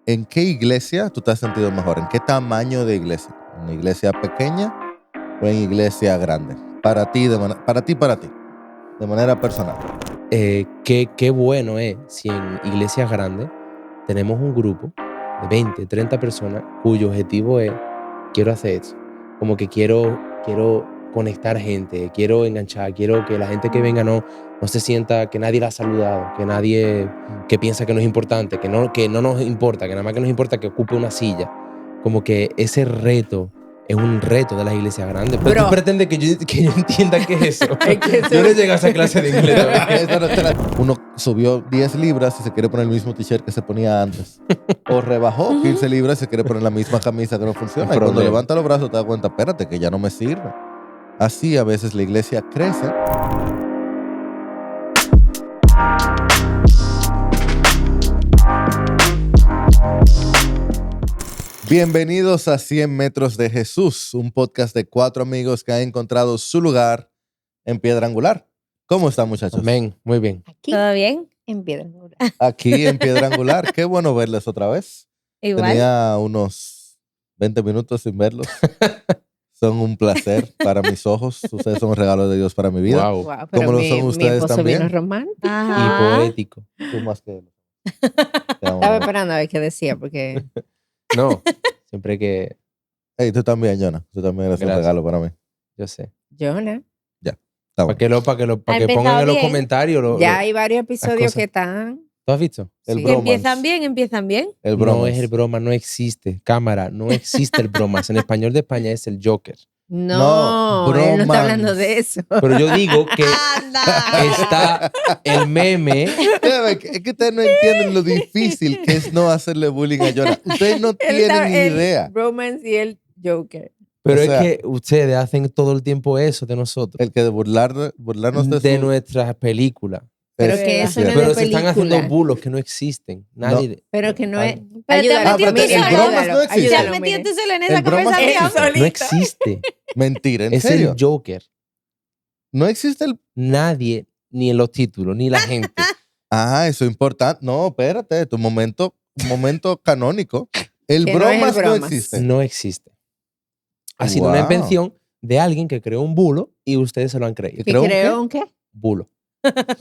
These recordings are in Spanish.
¿En qué iglesia tú te has sentido mejor? ¿En qué tamaño de iglesia? ¿En una iglesia pequeña o en iglesia grande? Para ti, para ti, de manera personal. Qué bueno es si en iglesias grandes tenemos un grupo de 20, 30 personas cuyo objetivo es, quiero hacer eso. Como que quiero conectar gente, quiero enganchar, quiero que la gente que venga no se sienta que nadie la ha saludado, que nadie que piensa que no es importante, que no nos importa, que nada más que nos importa que ocupe una silla. Como que ese reto es un reto de las iglesias grandes. Pero tú pretendes que yo entienda qué es eso. Yo no llegué a esa clase de inglés. Uno subió 10 libras y se quiere poner el mismo t-shirt que se ponía antes. O rebajó 15 libras y se quiere poner la misma camisa que no funciona. Y cuando levanta los brazos te das cuenta, espérate, que ya no me sirve. Así a veces la iglesia crece. Bienvenidos a 100 metros de Jesús, un podcast de 4 amigos que han encontrado su lugar en Piedra Angular. ¿Cómo están, muchachos? Amén, muy bien. Aquí, ¿Todo bien? en Piedra Angular. Aquí en Piedra Angular. Qué bueno verles otra vez. Igual. Tenía unos 20 minutos sin verlos. Son un placer para mis ojos. Ustedes son un regalo de Dios para mi vida. Wow. Wow, ¿Cómo lo son ustedes mi esposo también? vino romántico. Y Ajá. poético. Tú más que él. Estaba esperando a ver qué decía, porque No, siempre que Hey, tú también, Jonah. Tú también eres un Gracias. regalo para mí. yo sé. Jonah, Está Para bueno. que pongan en los bien. comentarios. ya hay varios episodios cosas. que están. ¿Tú has visto? El Sí. Que bromance. empiezan bien. El No bromance. es el broma, no existe. Cámara, no existe el bromas. En español de España es el Joker. No, él no bromance. está hablando de eso. Pero yo digo que ¡Anda! está el meme. Es que ustedes no entienden lo difícil que es no hacerle bullying a Jonah. Ustedes no tienen ni idea. El romance y el Joker. Pero O sea, es que ustedes hacen todo el tiempo eso de nosotros. El que de burlarnos de, De su- nuestras películas. Pero es que eso no es cierto. de Pero se están haciendo película. bulos que no existen. Nadie. Pero que no es. Pero te has Ayúdalo, metido tú Miriam, solo. El bromas no existe. Te has ayúdalo, metido Miriam. tú solo en El esa bromas no conversación. existe. No existe. Mentira, ¿en Es serio? el Joker. No existe el... Nadie, ni en los títulos, ni la gente. Ah, eso es importante. No, espérate, tu momento canónico. El Que no es el bromas no bromas. existe. No existe. Ha sido una Wow. invención de alguien que creó un bulo y ustedes se lo han creído. ¿Y ¿Creo un creo un qué? Bulo.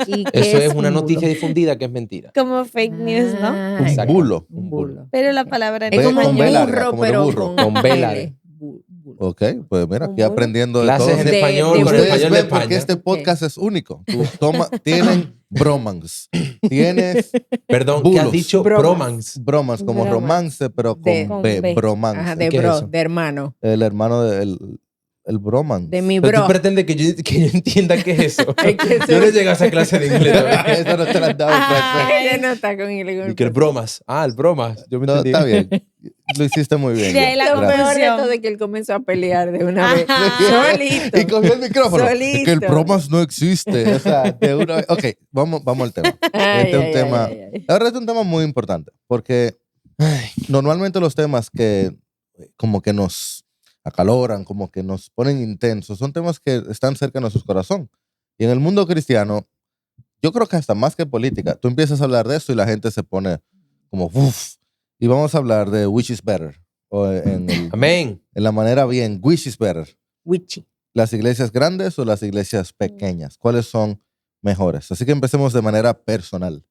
¿Y qué Eso es un una bulo? noticia difundida que es mentira. Como fake news, ¿no? Ah, Un Exacto. bulo. Un bulo. Pero la palabra Es Ve como con un B larga, burro, como de pero burro. Con B L. larga. Bulo. Ok, pues mira, Un aquí bulo. aprendiendo de Clases todo. en De- español de con el Ustedes español de ven porque España. este podcast es único. Tienen bromance. Tienes Perdón, ¿qué bulos. has dicho? Bromas. Bromance. bromas como Bromas. romance, pero De- con con B. B. Bromance. Ajá, de ¿Qué es bro, eso? de hermano. El hermano el bromance. De mi Pero bro. tú pretendes que yo entienda qué es eso. Es que Yo no llegué a esa clase de inglés. Eso no te lo han dado en francés. Ella no está con él. Y que el bromas. El bromas. Yo me No, entendí. está bien. Lo hiciste muy bien. De ahí la Gracias. Lo peor de conversación. todo es que él comenzó a pelear de una vez. Ajá. Solito. Y cogió el micrófono. Solito. Que el bromas no existe. O sea, de una vez. Ok, vamos al tema. Ay, Este es un ay, tema. ay, ay. Ahora este es un tema muy importante. Porque normalmente los temas que como que nos acaloran, como que nos ponen intensos, son temas que están cerca de nuestro corazón. Y en el mundo cristiano, yo creo que hasta más que política, tú empiezas a hablar de eso y la gente se pone como uff. Y vamos a hablar de which is better. O Amén. en la manera bien, which is better. Wichi. ¿Las iglesias grandes o las iglesias pequeñas? ¿Cuáles son mejores? Así que empecemos de manera personal.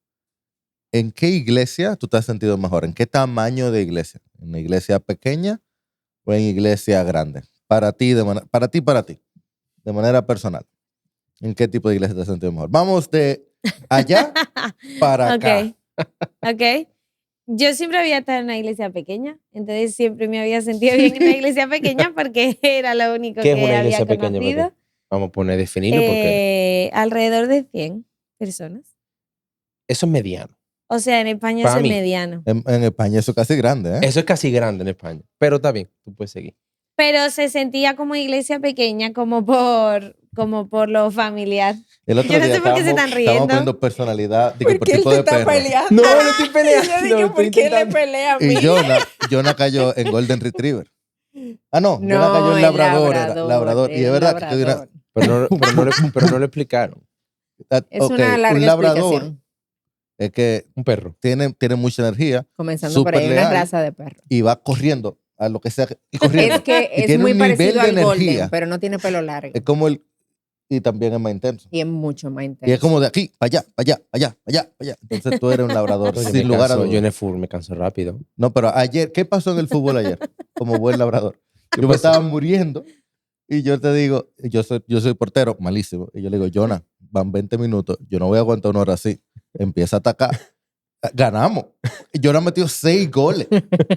¿En qué iglesia tú te has sentido mejor? ¿En qué tamaño de iglesia? ¿En una iglesia pequeña o en iglesia grande? Para ti, de manera personal. ¿En qué tipo de iglesia te has sentido mejor? Vamos de allá para acá. Ok. Yo siempre había estado en una iglesia pequeña, entonces siempre me había sentido bien en una iglesia pequeña porque era lo único ¿Qué que es una había iglesia pequeña para conocido. ti? Vamos a poner definirlo porque Alrededor de 100 personas. eso es mediano. O sea, en España Para eso es mí. mediano. En España eso es casi grande, ¿eh? Eso es casi grande en España. Pero está bien, tú puedes seguir. Pero se sentía como iglesia pequeña, como por lo familiar. El otro Yo no día sé por qué se están estábamos riendo. poniendo personalidad, digo, por ¿Por qué él tipo te de está perro. peleando? No, no estoy peleando. Yo digo, ¿por qué le pelea a mí? Y Jonah cayó en Golden Retriever. Ah, no, Jonah cayó en el Labrador. Labrador. Y es el verdad que labrador. Pero no lo explicaron. Es una un larga labrador explicación. Es que Un perro. tiene mucha energía Comenzando por ahí, súper una leal. raza de perro. y va corriendo a lo que sea. Y corriendo. Es que Y es tiene muy un nivel parecido de al energía. golden, pero no tiene pelo largo. Es como el... Y también es más intenso. Y es mucho más intenso. Y es como de aquí, para allá, para allá, para allá, para allá, para allá. Entonces tú eres un labrador, Yo me sin lugar a canso- dudas. Yo en el fútbol me canso rápido. No, pero ayer, ¿qué pasó en el fútbol ayer? Como buen labrador. Yo me pasó? estaba muriendo y yo te digo, yo soy portero, malísimo. Y yo le digo, Jonah, van 20 minutos, yo no voy a aguantar una hora así. Empieza a atacar. Ganamos. Jonah metió 6 goles.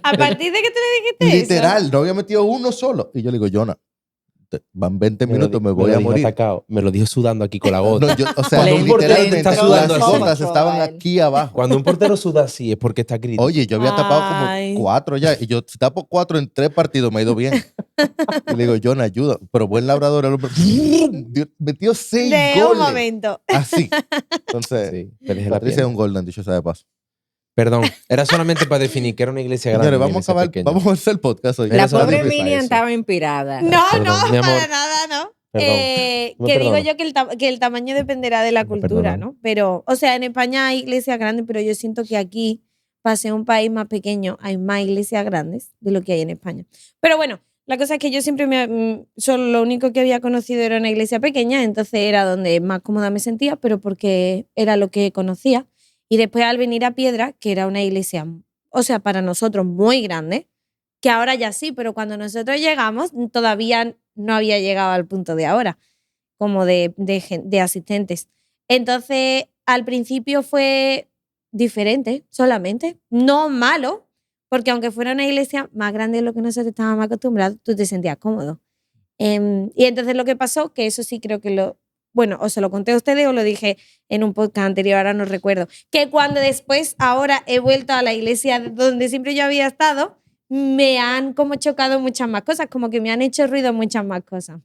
A partir de que tú le dijiste eso. Literal, no había metido uno solo. Y yo le digo, Jonah, van 20 minutos, me voy lo a dijo morir. atacado. Me lo dijo sudando aquí con la gota. No, o sea, Cuando un portero literalmente está las sudando así. gotas estaban aquí abajo. Cuando un portero suda así es porque está crítico. Oye, yo había tapado Ay. como 4 ya. Y yo, si tapo 4 en 3 partidos, me ha ido bien. Y le digo, Jonah, ayuda. Pero buen labrador, el hombre metió 6 De un goles. momento. Así. Entonces, Sí, te dejé la Patricia es pierna. un golden, dicho sea de paso. Perdón, era solamente para definir que era una iglesia grande. Señores, y una vamos a iglesia acabar, pequeña. vamos a hacer el podcast hoy. Era La solamente pobre para Minion eso. estaba inspirada. No, Perdón, no, mi amor. para nada, no. Perdón. Que Me digo perdono. yo que el tamaño dependerá de la Me cultura, perdonan. ¿no? Pero, o sea, en España hay iglesias grandes, pero yo siento que aquí, para ser un país más pequeño, hay más iglesias grandes de lo que hay en España. Pero bueno, la cosa es que yo siempre solo lo único que había conocido era una iglesia pequeña, entonces era donde más cómoda me sentía, pero porque era lo que conocía. Y después al venir a Piedra, que era una iglesia, o sea, para nosotros muy grande, que ahora ya sí, pero cuando nosotros llegamos todavía no había llegado al punto de ahora, como de asistentes. Entonces, al principio fue diferente solamente, no malo, porque aunque fuera una iglesia más grande de lo que nosotros estábamos acostumbrados, tú te sentías cómodo. Y entonces lo que pasó, que eso sí creo que bueno, o se lo conté a ustedes o lo dije en un podcast anterior, ahora no recuerdo, que cuando después, ahora he vuelto a la iglesia donde siempre yo había estado, me han como chocado muchas más cosas, como que me han hecho ruido muchas más cosas.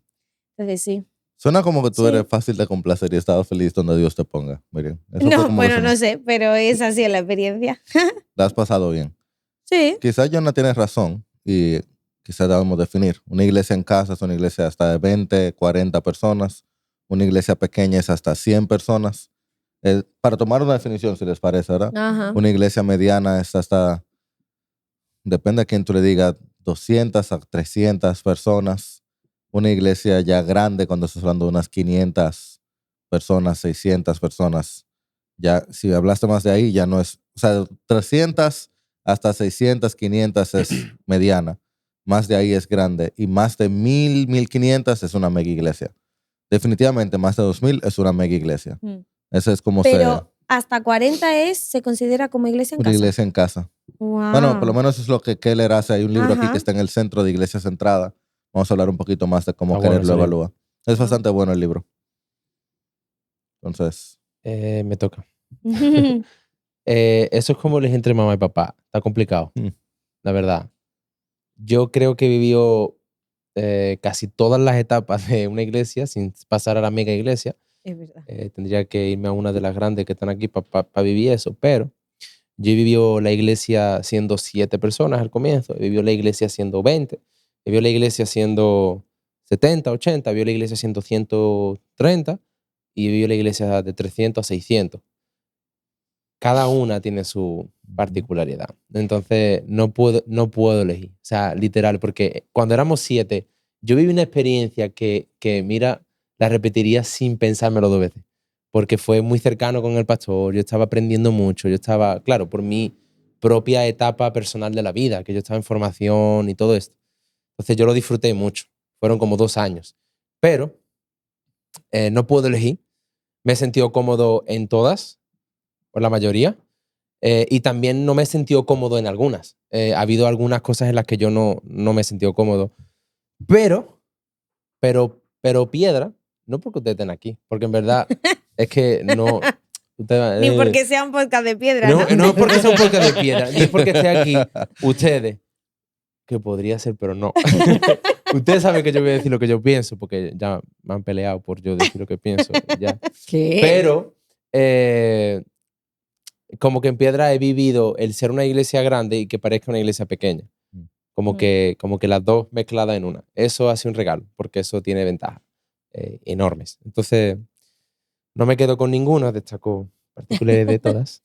Entonces sí. Suena como que tú Sí. eres fácil de complacer y estás feliz donde Dios te ponga. Miren, eso fue No, como bueno, que no sé, pero es así la experiencia. la has pasado bien. Sí. Quizás Jonah tiene razón y quizás debemos definir. Una iglesia en casa es una iglesia hasta de 20, 40 personas. Una iglesia pequeña es hasta 100 personas. Para tomar una definición, si les parece, ¿verdad? Ajá. Una iglesia mediana es hasta, depende a quién tú le digas, 200 a 300 personas. Una iglesia ya grande, cuando estás hablando de unas 500 personas, 600 personas. Ya, si hablaste más de ahí, ya no es, o sea, 300 hasta 600, 500 es mediana. Más de ahí es grande. Y más de 1000, 1500 es una mega iglesia. Definitivamente, más de 2000 es una mega iglesia. Mm. Ese es como Pero hasta 40 se considera como iglesia en una casa. iglesia en casa. Wow. Bueno, por lo menos es lo que Keller hace. Hay un libro aquí Ajá. que está en el centro de Iglesia Centrada. Vamos a hablar un poquito más de cómo Está bueno Keller lo ese libro. evalúa. Es bastante bueno el libro. Entonces, Me toca. Eso es como les entre mamá y papá. Está complicado, la verdad. Yo creo que he vivido casi todas las etapas de una iglesia sin pasar a la mega iglesia. Es verdad. Tendría que irme a una de las grandes que están aquí para vivir eso. Pero yo he vivido la iglesia siendo 7 personas al comienzo. He vivido la iglesia siendo 20. He vivido la iglesia siendo 70, 80. He vivido la iglesia siendo 130. Y he vivido la iglesia de 300 a 600. Cada una tiene su particularidad. Entonces, no puedo elegir. O sea, literal, porque cuando éramos 7, yo viví una experiencia que mira, la repetiría sin pensármelo 2 veces. Porque fue muy cercano con el pastor, yo estaba aprendiendo mucho, yo estaba, claro, por mi propia etapa personal de la vida, que yo estaba en formación y todo esto. Entonces, yo lo disfruté mucho. Fueron como 2 años. Pero no puedo elegir. Me he sentido cómodo en todas, o la mayoría, y también no me he sentido cómodo en algunas. Ha habido algunas cosas en las que yo no me he sentido cómodo. Pero Piedra, no porque ustedes estén aquí, porque en verdad es que no... Ni porque sea un podcast de piedra, ¿no? No es porque sea un podcast de piedra, ni es porque esté aquí ustedes, que podría ser, pero no. Ustedes saben que yo voy a decir lo que yo pienso, porque ya me han peleado por yo decir lo que pienso. Ya. ¿Qué? Pero como que en Piedra he vivido el ser una iglesia grande y que parezca una iglesia pequeña. Como que las dos mezcladas en una. Eso hace un regalo, porque eso tiene ventajas enormes. Entonces, no me quedo con ninguna, destaco Partículas de todas.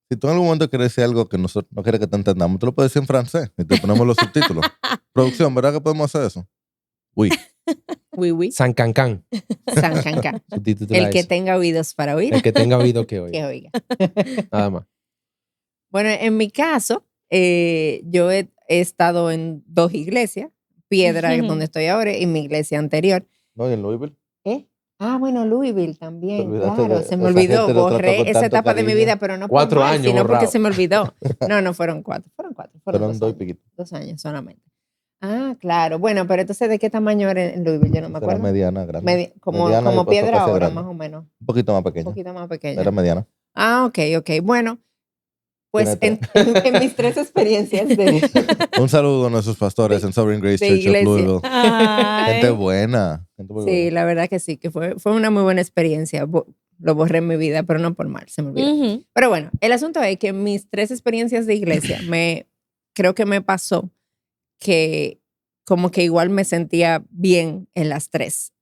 Si tú en algún momento quieres decir algo que nosotros no quieres que te entendamos, tú lo puedes decir en francés y te ponemos los subtítulos. Producción, ¿verdad que podemos hacer eso? Uy, Oui, oui. San Cancán. San Canca. Subtitula El que eso. tenga oídos para oír, El que tenga oído que oiga. que oiga. Nada más. Bueno, en mi caso, yo he estado en 2 iglesias, Piedra, Ujú. donde estoy ahora, y mi iglesia anterior. ¿no? Y en Louisville. ¿Eh? Ah, bueno, Louisville Te también, olvidaste claro, de se me esa olvidó, gente, lo trató borré con esa tanto etapa de mi cariño. vida, pero no 4 por mal, años sino porque borrado. se me olvidó. No fueron 4, fueron Fueron 2 2 y años, piquito. 2 años solamente. Ah, claro, bueno, pero entonces, ¿de qué tamaño era en Louisville? Yo no me Era acuerdo. mediana, grande. Como Mediana y como pasó Piedra casi a ahora, grande. más o menos, Un poquito más un pequeña. poquito más pequeña. Era mediana. Ah, ok. Bueno, pues Tiene en mis 3 experiencias de, Un saludo a nuestros pastores en Sovereign Grace de Church of iglesia. Louisville. Gente Ay. buena. Gente muy Sí, buena. la verdad que sí, que fue una muy buena experiencia. Lo borré en mi vida, pero no por mal, se me olvidó. Ujú. Pero bueno, el asunto es que mis 3 experiencias de iglesia, creo que me pasó que como que igual me sentía bien en las 3.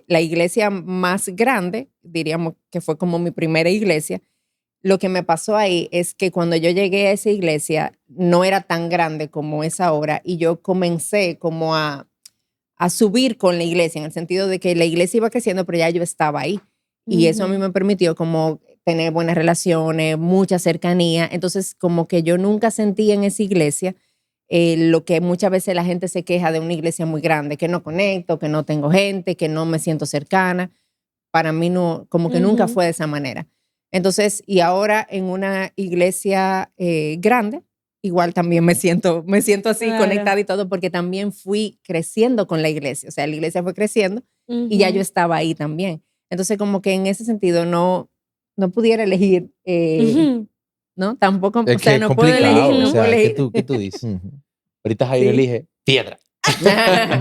La iglesia más grande, diríamos que fue como mi primera iglesia, lo que me pasó ahí es que cuando yo llegué a esa iglesia no era tan grande como es ahora y yo comencé como a subir con la iglesia, en el sentido de que la iglesia iba creciendo, pero ya yo estaba ahí. Y eso a mí Ujú. me permitió como tener buenas relaciones, mucha cercanía. Entonces, como que yo nunca sentí en esa iglesia lo que muchas veces la gente se queja de una iglesia muy grande, que no conecto, que no tengo gente, que no me siento cercana. Para mí no, como que nunca Ujú. fue de esa manera. Entonces, y ahora en una iglesia grande, igual también me siento así Claro. conectada y todo, porque también fui creciendo con la iglesia. O sea, la iglesia fue creciendo y ya yo Ujú. estaba ahí también. Entonces, como que en ese sentido no pudiera elegir, Ujú. ¿no? Tampoco, Es o sea, que es no puedo elegir, complicado. O no puedo sea, ¿qué elegir. tú dices? Ujú. Ahorita Jairo Sí. elige piedra.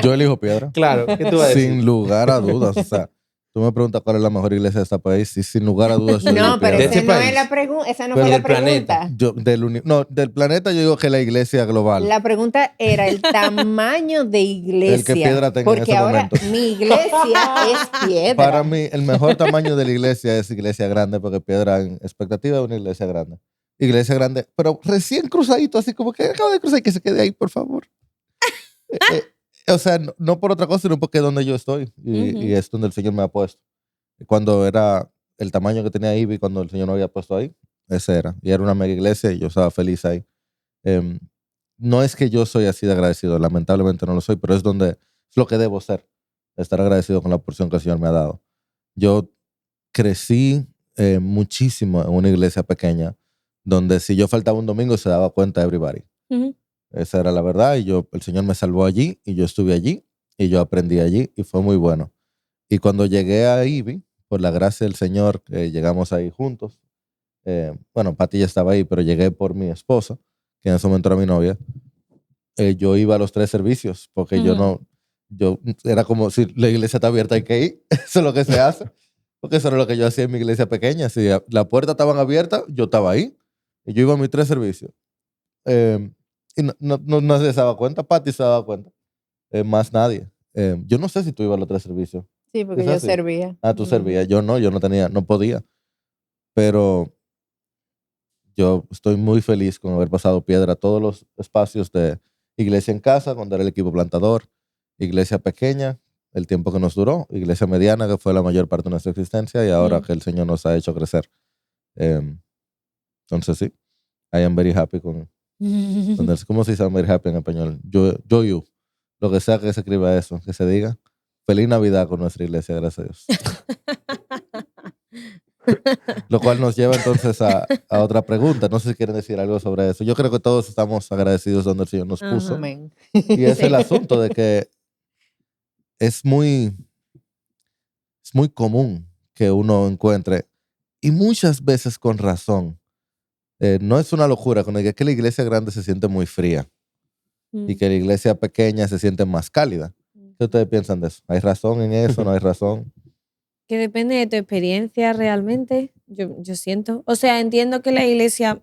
Yo elijo Piedra. Claro, ¿qué tú vas a decir? Sin lugar a dudas. O sea, tú me preguntas cuál es la mejor iglesia de este país y sin lugar a dudas yo digo No, pero ¿De Piedra. ese país? esa no Pero fue la del planeta. pregunta. Yo, del planeta yo digo que la iglesia global. La pregunta era el tamaño de iglesia. El que Piedra tenga en porque ese ahora momento. mi iglesia es Piedra. Para mí, el mejor tamaño de la iglesia es iglesia grande, porque Piedra en expectativa es una iglesia grande. Iglesia grande, pero recién cruzadito, así como que acaba de cruzar y que se quede ahí, por favor. O sea, no por otra cosa, sino porque es donde yo estoy y, Ujú. y es donde el Señor me ha puesto. Cuando era el tamaño que tenía Ivy, cuando el Señor me había puesto ahí, ese era. Y era una mega iglesia y yo estaba feliz ahí. Em, no es que yo soy así de agradecido, lamentablemente no lo soy, pero es donde es lo que debo ser, estar agradecido con la porción que el Señor me ha dado. Yo crecí muchísimo en una iglesia pequeña, donde si yo faltaba un domingo se daba cuenta everybody. Ujú. Esa era la verdad y el Señor me salvó allí y yo estuve allí y yo aprendí allí y fue muy bueno. Y cuando llegué a Ivy, por la gracia del Señor, llegamos ahí juntos. Bueno, Pati ya estaba ahí, pero llegué por mi esposa, que en ese momento era mi novia. Yo iba a los 3 servicios porque Ujú. yo era como si la iglesia está abierta hay que ir. Eso es lo que se hace. Porque eso era lo que yo hacía en mi iglesia pequeña. Si las puertas estaban abiertas, yo estaba ahí. Y yo iba a mis 3 servicios. Eh, y no se daba cuenta. Pati se daba cuenta. Más nadie. Yo no sé si tú ibas a los 3 servicios. Sí, porque Quizás yo sí. servía. Ah, tú servías. Yo no tenía, no podía. Pero yo estoy muy feliz con haber pasado Piedra todos los espacios de iglesia en casa, cuando era el equipo plantador, iglesia pequeña, el tiempo que nos duró, iglesia mediana, que fue la mayor parte de nuestra existencia, y ahora que el Señor nos ha hecho crecer. Entonces sí, I am very happy ¿cómo se dice I'm very happy en español? You. Lo que sea que se escriba eso, que se diga. Feliz Navidad con nuestra iglesia, gracias a Dios. Lo cual nos lleva entonces a otra pregunta. No sé si quieren decir algo sobre eso. Yo creo que todos estamos agradecidos donde el Señor nos puso. Ajá. Amén. Y es Sí. el asunto de que es muy común que uno encuentre, y muchas veces con razón, no es una locura cuando diga que la iglesia grande se siente muy fría y que la iglesia pequeña se siente más cálida. ¿Qué ustedes piensan de eso? ¿Hay razón en eso? ¿No hay razón? Que depende de tu experiencia realmente, yo siento. O sea, entiendo que las iglesias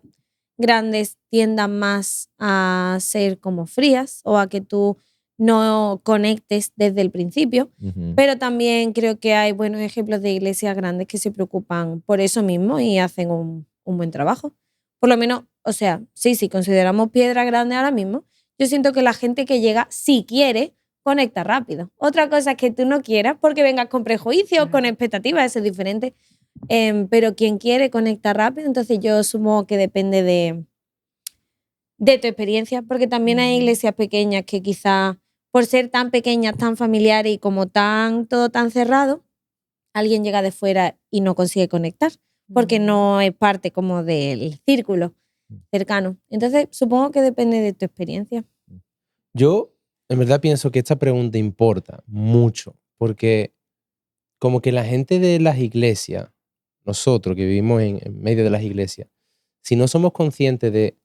grandes tiendan más a ser como frías o a que tú no conectes desde el principio. Ujú. Pero también creo que hay buenos ejemplos de iglesias grandes que se preocupan por eso mismo y hacen un buen trabajo. Por lo menos, o sea, sí, si consideramos Piedra Grande ahora mismo, yo siento que la gente que llega, si quiere, conecta rápido. Otra cosa es que tú no quieras porque vengas con prejuicios, con expectativas, eso es diferente. Pero quien quiere conecta rápido, entonces yo supongo que depende de tu experiencia, porque también hay iglesias pequeñas que quizá por ser tan pequeñas, tan familiares y como todo tan cerrado, alguien llega de fuera y no consigue conectar, porque no es parte como del círculo cercano. Entonces, supongo que depende de tu experiencia. Yo, en verdad, pienso que esta pregunta importa mucho, porque como que la gente de las iglesias, nosotros que vivimos en medio de las iglesias, si no somos conscientes de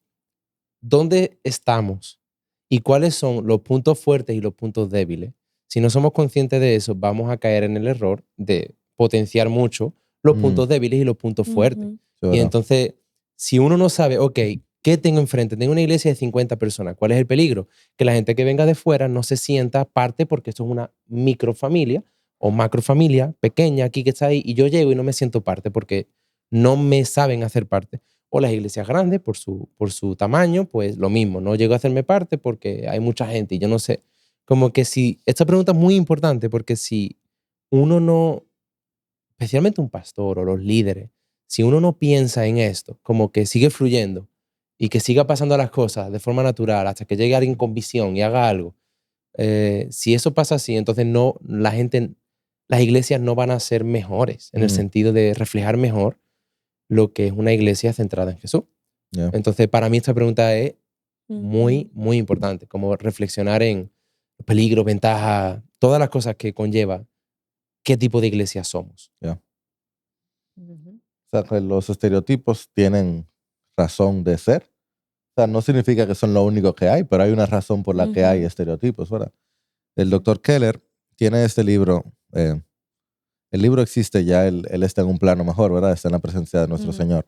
dónde estamos y cuáles son los puntos fuertes y los puntos débiles, si no somos conscientes de eso, vamos a caer en el error de potenciar mucho los puntos débiles y los puntos fuertes. Ujú. Sí, Y ¿verdad? entonces, si uno no sabe, ok, ¿qué tengo enfrente? Tengo una iglesia de 50 personas. ¿Cuál es el peligro? Que la gente que venga de fuera no se sienta parte porque esto es una microfamilia o macrofamilia pequeña aquí que está ahí y yo llego y no me siento parte porque no me saben hacer parte. O las iglesias grandes, por su tamaño, pues lo mismo. No llego a hacerme parte porque hay mucha gente y yo no sé. Como que si, esta pregunta es muy importante porque si uno no, especialmente un pastor o los líderes, si uno no piensa en esto, como que sigue fluyendo y que siga pasando las cosas de forma natural hasta que llegue alguien con visión y haga algo, si eso pasa así, entonces no, la gente, las iglesias no van a ser mejores en el Mm, sentido de reflejar mejor lo que es una iglesia centrada en Jesús. yeah. Entonces, para mí esta pregunta es muy, Ujú. muy importante, como reflexionar en peligros, ventajas, todas las cosas que conlleva qué tipo de iglesia somos. Ujú. O sea, que los estereotipos tienen razón de ser. O sea, no significa que son lo único que hay, pero hay una razón por la que hay Ujú. estereotipos, ¿verdad? El doctor Keller tiene este libro. El libro existe ya, él está en un plano mejor, ¿verdad? Está en la presencia de nuestro Ujú. Señor.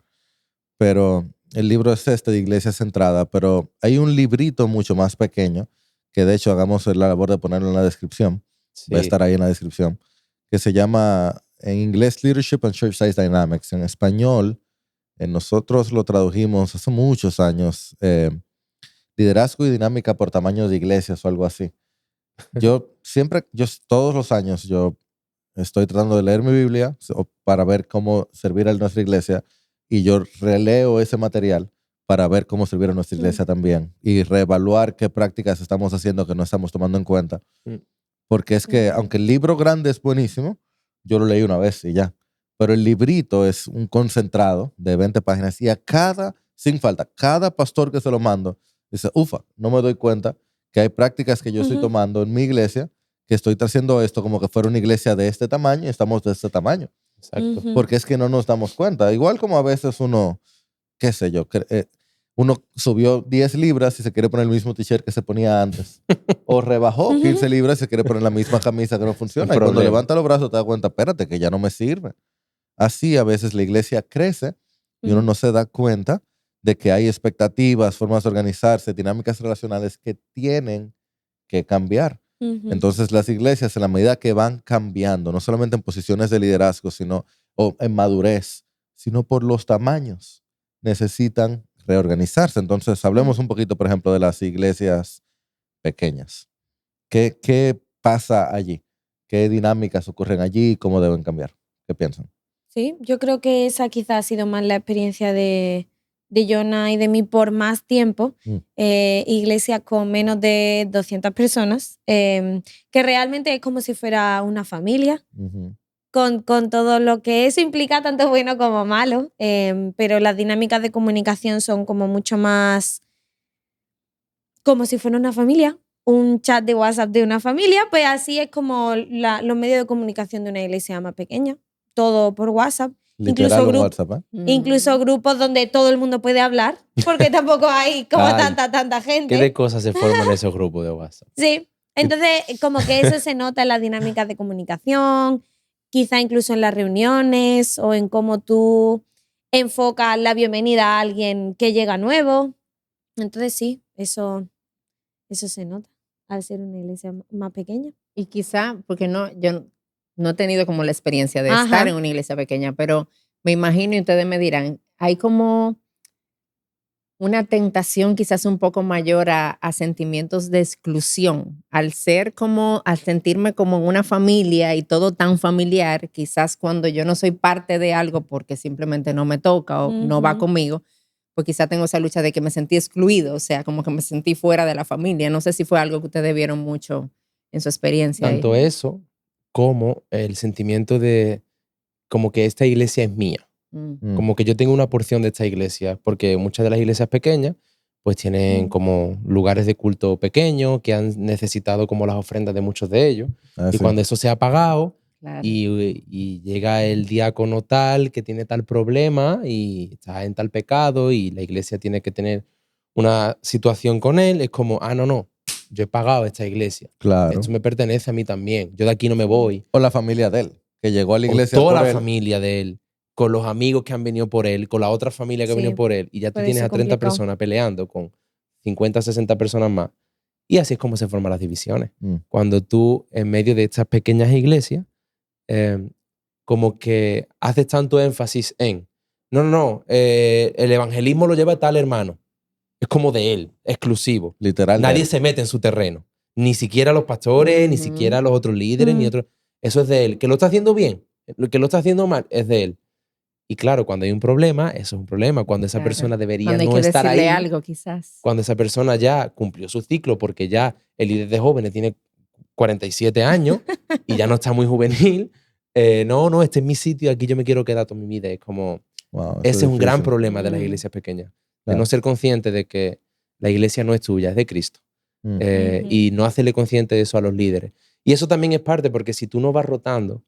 Pero el libro es este de Iglesia Centrada, pero hay un librito mucho más pequeño, que de hecho hagamos la labor de ponerlo en la descripción. Va a Sí. estar ahí en la descripción, que se llama en inglés Leadership and Church Size Dynamics. En español, nosotros lo tradujimos hace muchos años, Liderazgo y Dinámica por Tamaños de Iglesias o algo así. Todos los años, yo estoy tratando de leer mi Biblia para ver cómo servir a nuestra iglesia y yo releo ese material para ver cómo servir a nuestra iglesia también y reevaluar qué prácticas estamos haciendo que no estamos tomando en cuenta. Mm. Porque es que, Ujú. aunque el libro grande es buenísimo, yo lo leí una vez y ya. Pero el librito es un concentrado de 20 páginas y sin falta, cada pastor que se lo mando dice, ufa, no me doy cuenta que hay prácticas que yo estoy Ujú. tomando en mi iglesia, que estoy haciendo esto como que fuera una iglesia de este tamaño y estamos de este tamaño. Exacto. Ujú. Porque es que no nos damos cuenta. Igual como a veces uno, qué sé yo, uno subió 10 libras y se quiere poner el mismo t-shirt que se ponía antes. O rebajó 15 libras y se quiere poner la misma camisa que no Un funciona. Y cuando problema. levanta los brazos te das cuenta, espérate, que ya no me sirve. Así a veces la iglesia crece y uno Ujú. no se da cuenta de que hay expectativas, formas de organizarse, dinámicas relacionales que tienen que cambiar. Ujú. Entonces las iglesias, en la medida que van cambiando, no solamente en posiciones de liderazgo, o en madurez, sino por los tamaños, necesitan reorganizarse. Entonces hablemos un poquito, por ejemplo, de las iglesias pequeñas. ¿Qué pasa allí? ¿Qué dinámicas ocurren allí y cómo deben cambiar? ¿Qué piensan? Sí, yo creo que esa quizás ha sido más la experiencia de Jonah y de mí por más tiempo. Mm, Iglesias con menos de 200 personas, que realmente es como si fuera una familia, ujú, con todo lo que eso implica, tanto bueno como malo, pero las dinámicas de comunicación son como mucho más como si fuera una familia, un chat de WhatsApp de una familia, pues así es como los medios de comunicación de una iglesia más pequeña, todo por WhatsApp, incluso, literal un WhatsApp, ¿eh? incluso grupos donde todo el mundo puede hablar, porque tampoco hay como Ay, tanta ¿qué de gente. cosas se forman en esos grupos de WhatsApp? Sí, entonces como que eso se nota en las dinámicas de comunicación, quizá incluso en las reuniones o en cómo tú enfocas la bienvenida a alguien que llega nuevo. Entonces sí, eso se nota. al ser una iglesia más pequeña. Y quizá, porque yo no he tenido como la experiencia de Ajá. estar en una iglesia pequeña, pero me imagino y ustedes me dirán, hay como una tentación quizás un poco mayor a sentimientos de exclusión, al sentirme como en una familia y todo tan familiar, quizás cuando yo no soy parte de algo porque simplemente no me toca o no va Ujú. conmigo, pues quizás tengo esa lucha de que me sentí excluido, o sea, como que me sentí fuera de la familia. No sé si fue algo que ustedes vieron mucho en su experiencia ahí. Tanto eso como el sentimiento de como que esta iglesia es mía. Mm. Como que yo tengo una porción de esta iglesia, porque muchas de las iglesias pequeñas pues tienen como lugares de culto pequeños que han necesitado como las ofrendas de muchos de ellos. Ah, Y sí. cuando eso se ha apagado Claro. y llega el diácono tal que tiene tal problema y está en tal pecado y la iglesia tiene que tener una situación con él, es como, no, yo he pagado esta iglesia. Claro. Esto me pertenece a mí también. Yo de aquí no me voy. O la familia de él, que llegó a la O iglesia toda por la él. familia de él, con los amigos que han venido por él, con la otra familia que ha Sí, venido por él, y ya tú por tienes eso a 30 complicado. personas peleando con 50, 60 personas más. Y así es como se forman las divisiones. Mm. Cuando tú, en medio de estas pequeñas iglesias, como que haces tanto énfasis en, no, el evangelismo lo lleva tal hermano. Es como de él, exclusivo. Literal. de Nadie él. se mete en su terreno. Ni siquiera los pastores, ni Ujú. siquiera los otros líderes, ni Mm. otros. Eso es de él. Que lo está haciendo bien, lo que lo está haciendo mal, es de él. Y claro, cuando hay un problema, eso es un problema. Cuando esa Claro. persona debería Cuando hay no que estar decirle ahí, algo, quizás. cuando esa persona ya cumplió su ciclo, porque ya el líder de jóvenes tiene 47 años y ya no está muy juvenil, no, este es mi sitio, aquí yo me quiero quedar toda mi vida. Es como, Wow, eso ese es un gran difícil. problema de las Mm. iglesias pequeñas. De Claro. no ser consciente de que la iglesia no es tuya, es de Cristo. Mm. Ujú. Y no hacerle consciente de eso a los líderes. Y eso también es parte, porque si tú no vas rotando,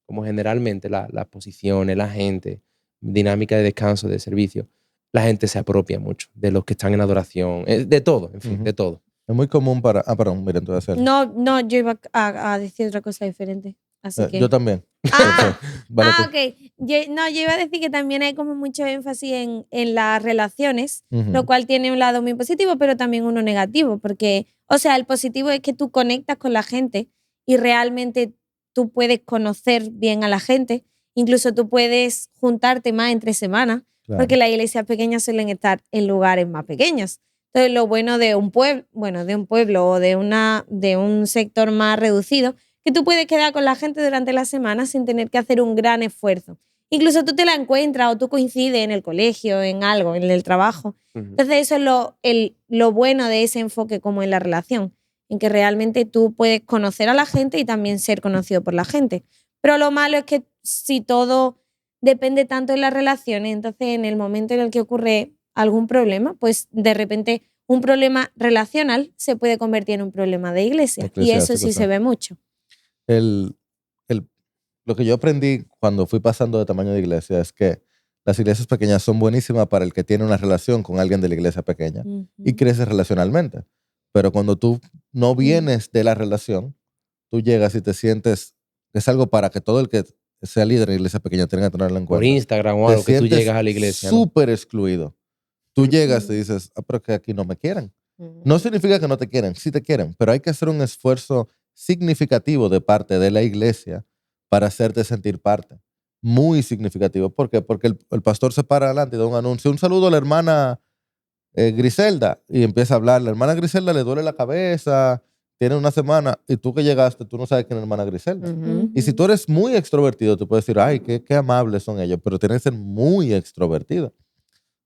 como generalmente las posiciones, la gente, dinámica de descanso, de servicio, la gente se apropia mucho de los que están en adoración, de todo, en fin, Ujú. de todo. Es muy común para... perdón, miren, tú vas a hacer. No, yo iba a decir otra cosa diferente. Así que. Yo también. Ah, Vale, tú. ok. Yo iba a decir que también hay como mucho énfasis en las relaciones, Ujú. lo cual tiene un lado muy positivo, pero también uno negativo, porque, o sea, el positivo es que tú conectas con la gente y realmente tú puedes conocer bien a la gente, incluso tú puedes juntarte más entre semanas, Claro. porque las iglesias pequeñas suelen estar en lugares más pequeños. Entonces, lo bueno de un pueblo o de un sector más reducido, que tú puedes quedar con la gente durante la semana sin tener que hacer un gran esfuerzo. Incluso tú te la encuentras o tú coincides en el colegio, en algo, en el trabajo. Entonces eso es lo bueno de ese enfoque como en la relación, en que realmente tú puedes conocer a la gente y también ser conocido por la gente. Pero lo malo es que si todo depende tanto de las relaciones, entonces en el momento en el que ocurre algún problema, pues de repente un problema relacional se puede convertir en un problema de iglesia. Y eso sí Eclesiástico, se ve mucho. el- lo que yo aprendí cuando fui pasando de tamaño de iglesia es que las iglesias pequeñas son buenísimas para el que tiene una relación con alguien de la iglesia pequeña y Ujú. crece relacionalmente. Pero cuando tú no vienes de la relación, tú llegas y te sientes, es algo para que todo el que sea líder de la iglesia pequeña tenga que tenerlo en Por cuenta. Instagram o Te algo, que tú sientes llegas a la iglesia, ¿no? súper excluido. Tú llegas y dices, pero que aquí no me quieren. No significa que no te quieren, sí te quieren, pero hay que hacer un esfuerzo significativo de parte de la iglesia para hacerte sentir parte. Muy significativo. ¿Por qué? Porque el pastor se para adelante y da un anuncio. Un saludo a la hermana Griselda. Y empieza a hablar. La hermana Griselda le duele la cabeza, tiene una semana, y tú que llegaste, tú no sabes quién es la hermana Griselda. Ujú. Y si tú eres muy extrovertido, tú puedes decir, ay, qué amables son ellos, pero tienes que ser muy extrovertido.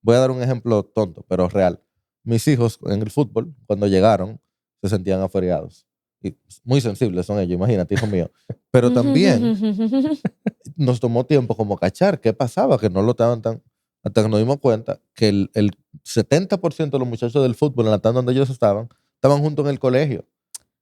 Voy a dar un ejemplo tonto, pero real. Mis hijos en el fútbol, cuando llegaron, se sentían aferiados. Y muy sensibles son ellos, imagínate, hijo mío. Pero también nos tomó tiempo como cachar qué pasaba, que no lo estaban tan... Hasta que nos dimos cuenta que el 70% de los muchachos del fútbol en la tanda donde ellos estaban juntos en el colegio.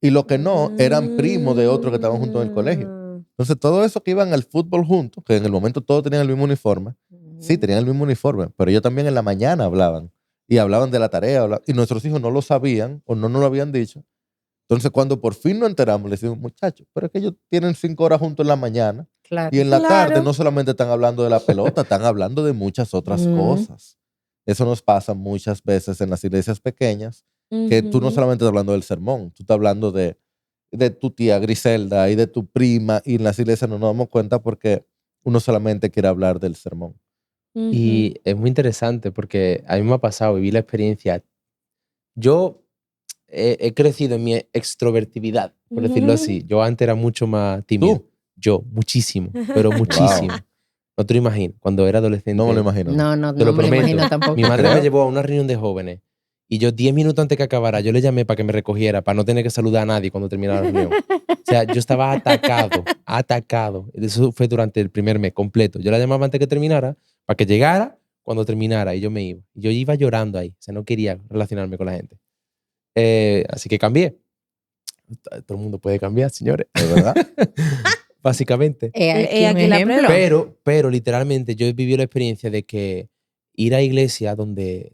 Y los que no, eran primos de otros que estaban juntos en el colegio. Entonces, todo eso que iban al fútbol juntos, que en el momento todos tenían el mismo uniforme, sí, tenían el mismo uniforme, pero ellos también en la mañana hablaban. Y hablaban de la tarea. Y nuestros hijos no lo sabían o no nos lo habían dicho. Entonces, cuando por fin nos enteramos, le decimos, muchachos, pero es que ellos tienen 5 horas juntos en la mañana. Claro. Y en la Claro. tarde no solamente están hablando de la pelota, están hablando de muchas otras Ujú. cosas. Eso nos pasa muchas veces en las iglesias pequeñas que tú no Ujú. solamente estás hablando del sermón, tú estás hablando de tu tía Griselda y de tu prima, y en las iglesias no nos damos cuenta porque uno solamente quiere hablar del sermón. Y es muy interesante porque a mí me ha pasado, viví la experiencia. Yo he crecido en mi extrovertividad, por decirlo así. Yo antes era mucho más tímido. ¿Tú? Yo, muchísimo, pero muchísimo. Wow. No te lo imaginas. Cuando era adolescente, No me lo imagino. No, te no lo me lo prometo. imagino tampoco. Mi madre me Creo. llevó a una reunión de jóvenes y yo 10 minutos antes que acabara, yo le llamé para que me recogiera, para no tener que saludar a nadie cuando terminara la reunión. O sea, yo estaba atacado. Eso fue durante el primer mes completo. Yo la llamaba antes que terminara, para que llegara cuando terminara y yo me iba. Y yo iba llorando ahí. O sea, no quería relacionarme con la gente. Así que cambié. Todo el mundo puede cambiar, señores. ¿De verdad? Básicamente. Aquí un aquí la ejemplo. prueba. Pero literalmente yo he vivido la experiencia de que ir a iglesia donde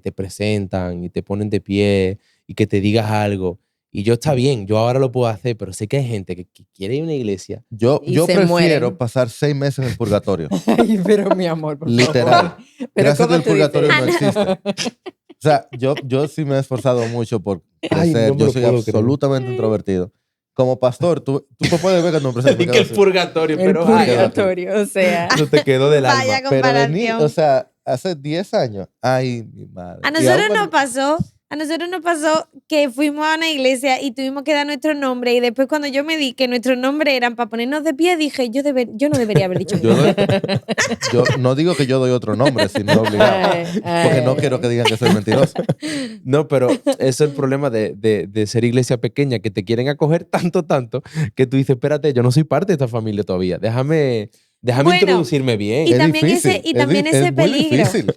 te presentan y te ponen de pie y que te digas algo. Y yo está bien, yo ahora lo puedo hacer, pero sé que hay gente que quiere ir a una iglesia. Yo Y yo se prefiero mueren. pasar 6 meses en el purgatorio. Ay, pero mi amor, por Literal. favor. Pero Gracias ¿cómo que el tú dices purgatorio no eso? existe. O sea, yo sí me he esforzado mucho por Ay, crecer. no me Yo lo soy puedo creer. absolutamente introvertido. Como pastor, tú puedes ver cuando me presento. Y que el purgatorio, El pero purgatorio, o sea. eso te quedó del alma. Vaya Pero de mí, comparación. o sea, hace 10 años. Ay, mi madre. A Y nosotros aún nos pasó, que fuimos a una iglesia y tuvimos que dar nuestro nombre y después cuando yo me di que nuestros nombres eran para ponernos de pie, dije, yo no debería haber dicho Yo, nada. yo no digo que yo doy otro nombre, sino obligado. Porque no quiero que digan que soy mentiroso. No, pero eso es el problema de ser iglesia pequeña, que te quieren acoger tanto, que tú dices, espérate, yo no soy parte de esta familia todavía. Déjame Bueno, introducirme bien. y Es también difícil. ese- y también es ese muy peligro. difícil.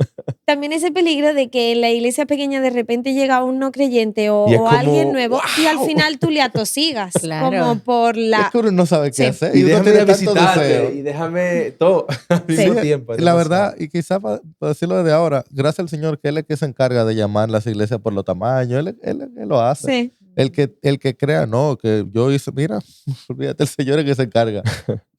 También ese peligro de que en la iglesia pequeña de repente llega un no creyente o, Y es o como, alguien nuevo y al ¡wow! final tú le atosigas. Claro. Como por Es la... que uno no sabe qué Sí. hacer. Y uno déjame tiene ir a tanto visitarte, deseo. y déjame todo al Sí. mismo tiempo. es La demasiado. verdad, y quizá para decirlo desde ahora, gracias al Señor que Él es que se encarga de llamar las iglesias por los tamaños, Él lo hace. Sí. El que crea, no, que yo hice, mira, olvídate, el Señor es que se encarga.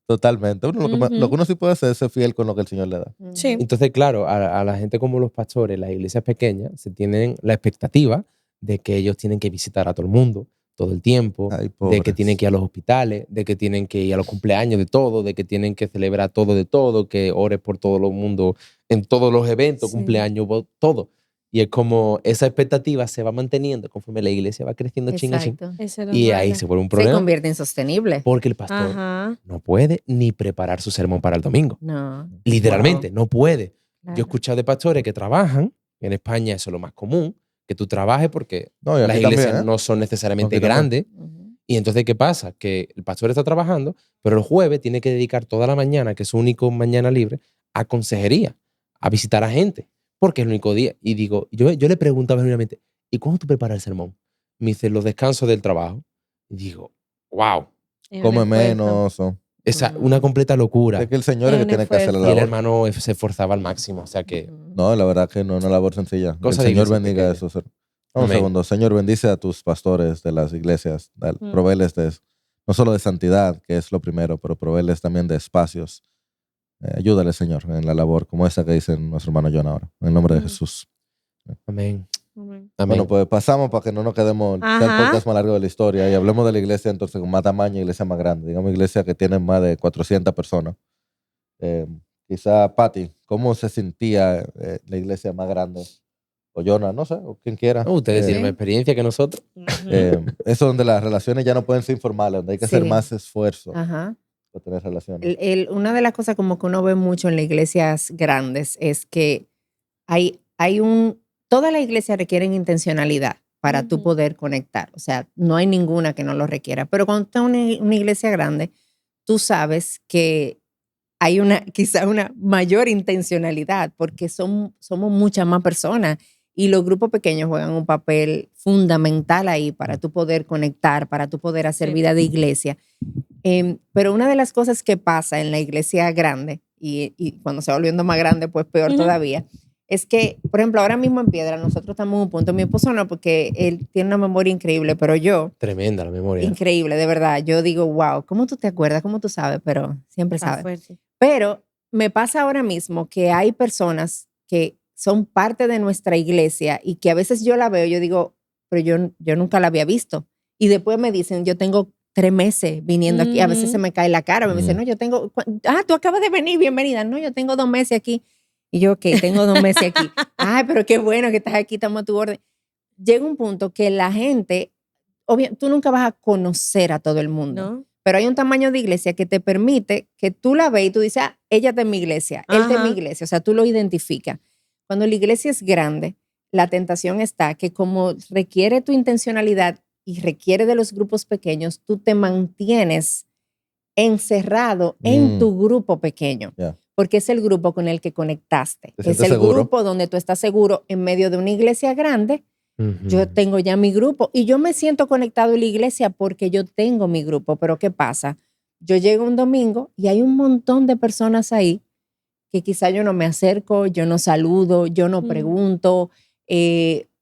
Totalmente. Uno, lo que Ujú. uno sí puede hacer es ser fiel con lo que el Señor le da. Sí. Entonces, claro, a la gente como los pastores, las iglesias pequeñas, se tienen la expectativa de que ellos tienen que visitar a todo el mundo todo el tiempo, Ay, de que pobres. tienen que ir a los hospitales, de que tienen que ir a los cumpleaños de todo, de que tienen que celebrar todo de todo, que ores por todo el mundo en todos los eventos, Sí. cumpleaños, todo. Y es como esa expectativa se va manteniendo conforme la iglesia va creciendo chin a chin. Exacto. Eso es lo Y ahí malo. se vuelve un Se problema convierte en sostenible. porque el pastor Ajá. no puede ni preparar su sermón para el domingo. No. Literalmente, no puede. Yo he Claro. escuchado de pastores que trabajan, en España eso es lo más común, que tú trabajes porque No, y las aquí iglesias también, ¿eh? no son necesariamente Aquí también. grandes. Ujú. Y entonces, ¿qué pasa? Que el pastor está trabajando, pero el jueves tiene que dedicar toda la mañana, que es su único mañana libre, a consejería, a visitar a gente, porque es el único día. Y digo, yo le preguntaba genuinamente, ¿y cómo tú preparas el sermón? Me dice, los descansos del trabajo. Y digo, wow, Es un Come esfuerzo. menos. esa una completa locura. Es que el Señor es Es el que un tiene que hacer la esfuerzo. Y el labor. hermano se esforzaba al máximo, o sea que... Ujú. No, la verdad que no es una labor sencilla. Cosa El de Señor iglesia bendiga pequeña. eso. Un Amén. segundo. Señor, bendice a tus pastores de las iglesias. Provéeles no solo de santidad, que es lo primero, pero provéeles también de espacios. Ayúdale, Señor, en la labor como esa que dice nuestro hermano John ahora. En el nombre de Mm. Jesús. Amén. Amén. Amén. Bueno, pues pasamos para que no nos quedemos sea el Ajá. podcast más largo de la historia y hablemos de la iglesia entonces con más tamaño, iglesia más grande. Digamos, iglesia que tiene más de 400 personas. Quizá, Patty, ¿cómo se sentía la iglesia más grande? O Jonah, no sé, o quien quiera. Ustedes tienen Sí. más experiencia que nosotros. Ujú. Eso donde las relaciones ya no pueden ser informales, donde hay que hacer Sí. más esfuerzo Ajá. para tener relaciones. Una de las cosas como que uno ve mucho en las iglesias grandes es que todas las iglesias requieren intencionalidad para tú Ujú. poder conectar. O sea, no hay ninguna que no lo requiera. Pero cuando está una iglesia grande, tú sabes que hay quizá una mayor intencionalidad porque somos muchas más personas y los grupos pequeños juegan un papel fundamental ahí para tú poder conectar, para tú poder hacer Sí. vida de iglesia. Pero una de las cosas que pasa en la iglesia grande, y cuando se va volviendo más grande, pues peor Ujú. todavía, es que, por ejemplo, ahora mismo en Piedra nosotros estamos en un punto, mi esposo no, porque él tiene una memoria increíble, pero yo, Tremenda la memoria. increíble, de verdad, yo digo, wow, ¿cómo tú te acuerdas? ¿Cómo tú sabes? Pero siempre Está sabes. fuerte. Pero me pasa ahora mismo que hay personas que son parte de nuestra iglesia y que a veces yo la veo, yo digo, pero yo nunca la había visto. Y después me dicen, yo tengo 3 meses viniendo aquí. A veces se me cae la cara. Me dicen, no, yo tengo... tú acabas de venir, bienvenida. No, yo tengo 2 meses aquí. Y yo, ok, tengo 2 meses aquí. Ay, pero qué bueno que estás aquí, estamos a tu orden. Llega un punto que la gente, tú nunca vas a conocer a todo el mundo. ¿No? Pero hay un tamaño de iglesia que te permite que tú la ves y tú dices, ella está en mi iglesia, él está en mi Ajá. iglesia. O sea, tú lo identificas. Cuando la iglesia es grande, la tentación está que como requiere tu intencionalidad y requiere de los grupos pequeños, tú te mantienes encerrado en tu grupo pequeño. Yeah. Porque es el grupo con el que conectaste. ¿Te Es sientes el seguro? grupo donde tú estás seguro en medio de una iglesia grande. Yo tengo ya mi grupo y yo me siento conectado en la iglesia porque yo tengo mi grupo. Pero ¿qué pasa? Yo llego un domingo y hay un montón de personas ahí que quizá yo no me acerco, yo no saludo, yo no pregunto,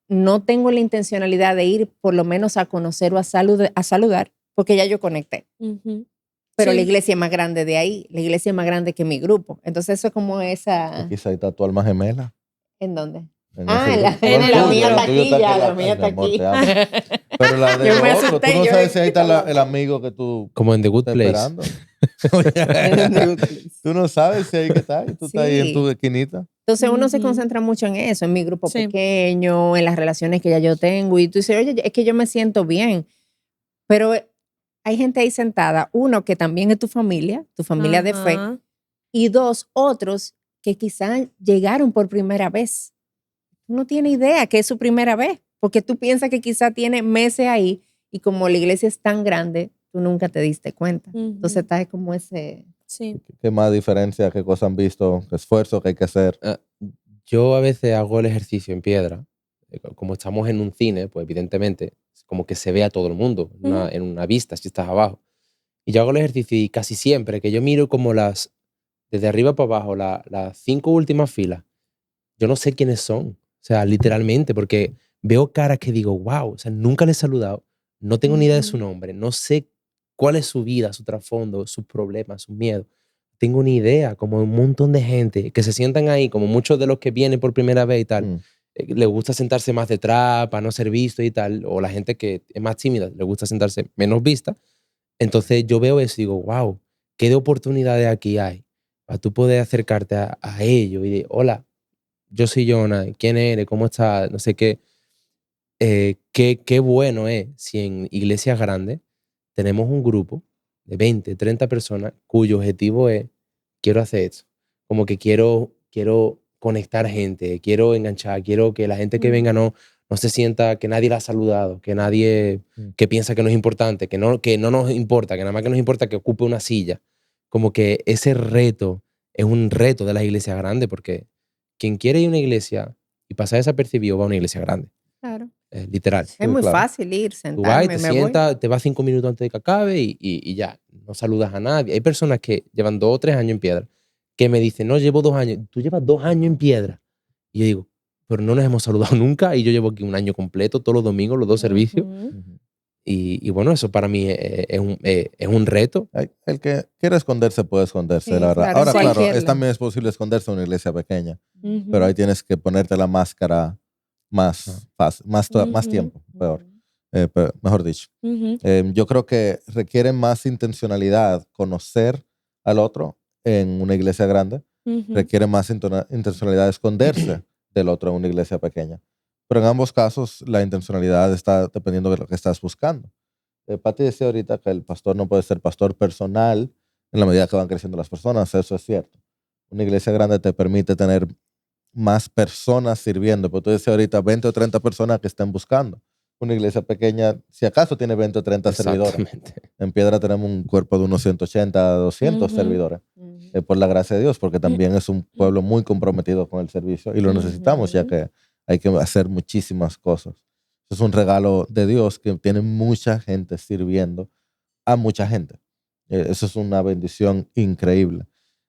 no tengo la intencionalidad de ir por lo menos a conocer o a saludar porque ya yo conecté. Pero Sí. la iglesia es más grande de ahí, la iglesia es más grande que mi grupo. Entonces eso es como esa... Quizá ahí está tu alma gemela. ¿En dónde? En Ah, ese la, grupo. en el la otro. mía está tuyo aquí ya, en la mía Ay, está mi amor, aquí. te amo. Pero la de Yo me otro, asusté, tú no yo sabes si ahí está loca. el amigo que tú Como en The Good estás Place. esperando. Tú no sabes si ahí que está y tú estás ahí en tu Sí. esquinita. Entonces uno se Ujú. concentra mucho en eso, en mi grupo Sí. pequeño, en las relaciones que ya yo tengo. Y tú dices, oye, es que yo me siento bien. Pero hay gente ahí sentada, uno que también es tu familia de fe, Ajá. y 2, otros que quizás llegaron por primera vez. Tú no tienes idea que es su primera vez, porque tú piensas que quizás tiene meses ahí y como la iglesia es tan grande, tú nunca te diste cuenta. Entonces está como ese... Sí. ¿Qué más diferencia? ¿Qué cosas han visto? ¿Qué esfuerzo que hay que hacer? Yo a veces hago el ejercicio en piedra. Como estamos en un cine, pues evidentemente es como que se ve a todo el mundo en una vista si estás abajo. Y yo hago el ejercicio y casi siempre que yo miro como desde arriba para abajo, las 5 últimas filas, yo no sé quiénes son. O sea, literalmente, porque veo caras que digo, wow, o sea, nunca les he saludado, no tengo ni idea de su nombre, no sé cuál es su vida, su trasfondo, sus problemas, sus miedos. Tengo ni idea, como un montón de gente que se sientan ahí, como muchos de los que vienen por primera vez y tal, les gusta sentarse más detrás para no ser visto y tal, o la gente que es más tímida, le gusta sentarse menos vista. Entonces yo veo eso y digo, wow, qué de oportunidades aquí hay para tú poder acercarte a ellos y de, hola, yo soy Jonah, ¿quién eres? ¿Cómo estás? No sé qué. Qué bueno es si en iglesias grandes tenemos un grupo de 20, 30 personas cuyo objetivo es, quiero hacer esto. Como que quiero conectar gente, quiero enganchar, quiero que la gente que venga no se sienta que nadie la ha saludado, que nadie que piensa que no es importante, que no nos importa, que nada más que nos importa que ocupe una silla. Como que ese reto es un reto de las iglesias grandes porque quien quiere ir a una iglesia y pasar desapercibido va a una iglesia grande. Claro. Literal. Es muy claro. fácil ir, Tú vas y sentarme, te me voy. sientas, te vas 5 minutos antes de que acabe y ya. No saludas a nadie. Hay personas que llevan 2 o 3 años en piedra que me dicen, no, llevo 2 años. Tú llevas 2 años en piedra. Y yo digo, pero no nos hemos saludado nunca y yo llevo aquí un año completo, todos los domingos, los 2 servicios. Y bueno, eso para mí es un reto. El que quiere esconderse puede esconderse, Sí, la verdad. claro, Ahora, claro, cualquier también es posible esconderse en una iglesia pequeña, pero ahí tienes que ponerte la máscara más fácil, más tiempo, peor. Mejor dicho. Yo creo que requiere más intencionalidad conocer al otro en una iglesia grande, requiere más intencionalidad esconderse del otro en una iglesia pequeña. Pero en ambos casos la intencionalidad está dependiendo de lo que estás buscando. Pati decía ahorita que el pastor no puede ser pastor personal en la medida que van creciendo las personas, eso es cierto. Una iglesia grande te permite tener más personas sirviendo, pero tú decías ahorita 20 o 30 personas que estén buscando. Una iglesia pequeña, si acaso tiene 20 o 30 servidores. Exactamente. En Piedra tenemos un cuerpo de unos 180 a 200 servidores, por la gracia de Dios, porque también es un pueblo muy comprometido con el servicio y lo necesitamos, ya que hay que hacer muchísimas cosas. Es un regalo de Dios que tiene mucha gente sirviendo a mucha gente. Eso es una bendición increíble.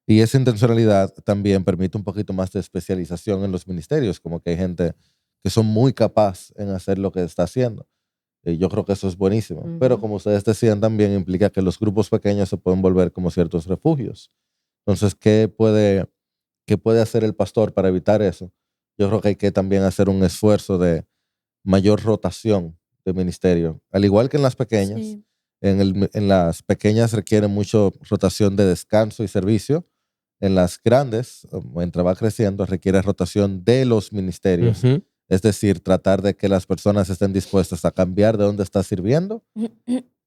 Y esa intencionalidad también permite un poquito más de especialización en los ministerios, como que hay gente que son muy capaz en hacer lo que está haciendo. Yo creo que eso es buenísimo. Pero como ustedes decían, también implica que los grupos pequeños se pueden volver como ciertos refugios. Entonces, qué puede hacer el pastor para evitar eso? Yo creo que hay que también hacer un esfuerzo de mayor rotación de ministerio. Al igual que en las pequeñas, Sí. en las pequeñas requiere mucho rotación de descanso y servicio. En las grandes, mientras va creciendo, requiere rotación de los ministerios. Ujú. Es decir, tratar de que las personas estén dispuestas a cambiar de dónde está sirviendo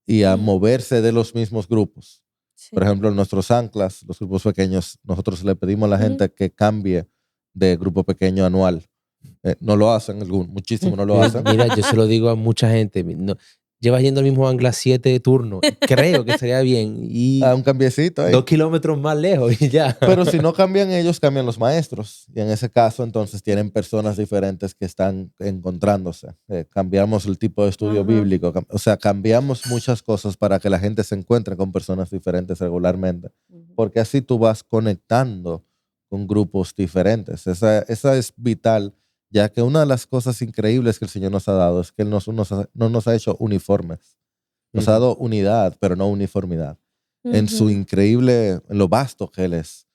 y a moverse de los mismos grupos. Sí. Por ejemplo, en nuestros anclas, los grupos pequeños, nosotros le pedimos a la Ujú. gente que cambie de grupo pequeño anual. No lo hacen, muchísimo no lo hacen. Mira, yo se lo digo a mucha gente. No, llevas yendo al mismo Angla 7 turnos. Creo que sería bien. Y Un cambiecito ahí. 2 kilómetros más lejos y ya. Pero si no cambian ellos, cambian los maestros. Y en ese caso, entonces, tienen personas diferentes que están encontrándose. Cambiamos el tipo de estudio Ajá. bíblico. O sea, cambiamos muchas cosas para que la gente se encuentre con personas diferentes regularmente. Porque así tú vas conectando con grupos diferentes. Esa es vital, ya que una de las cosas increíbles que el Señor nos ha dado es que Él no nos ha hecho uniformes. Nos ha dado unidad, pero no uniformidad. En su increíble, en lo vasto que Él es.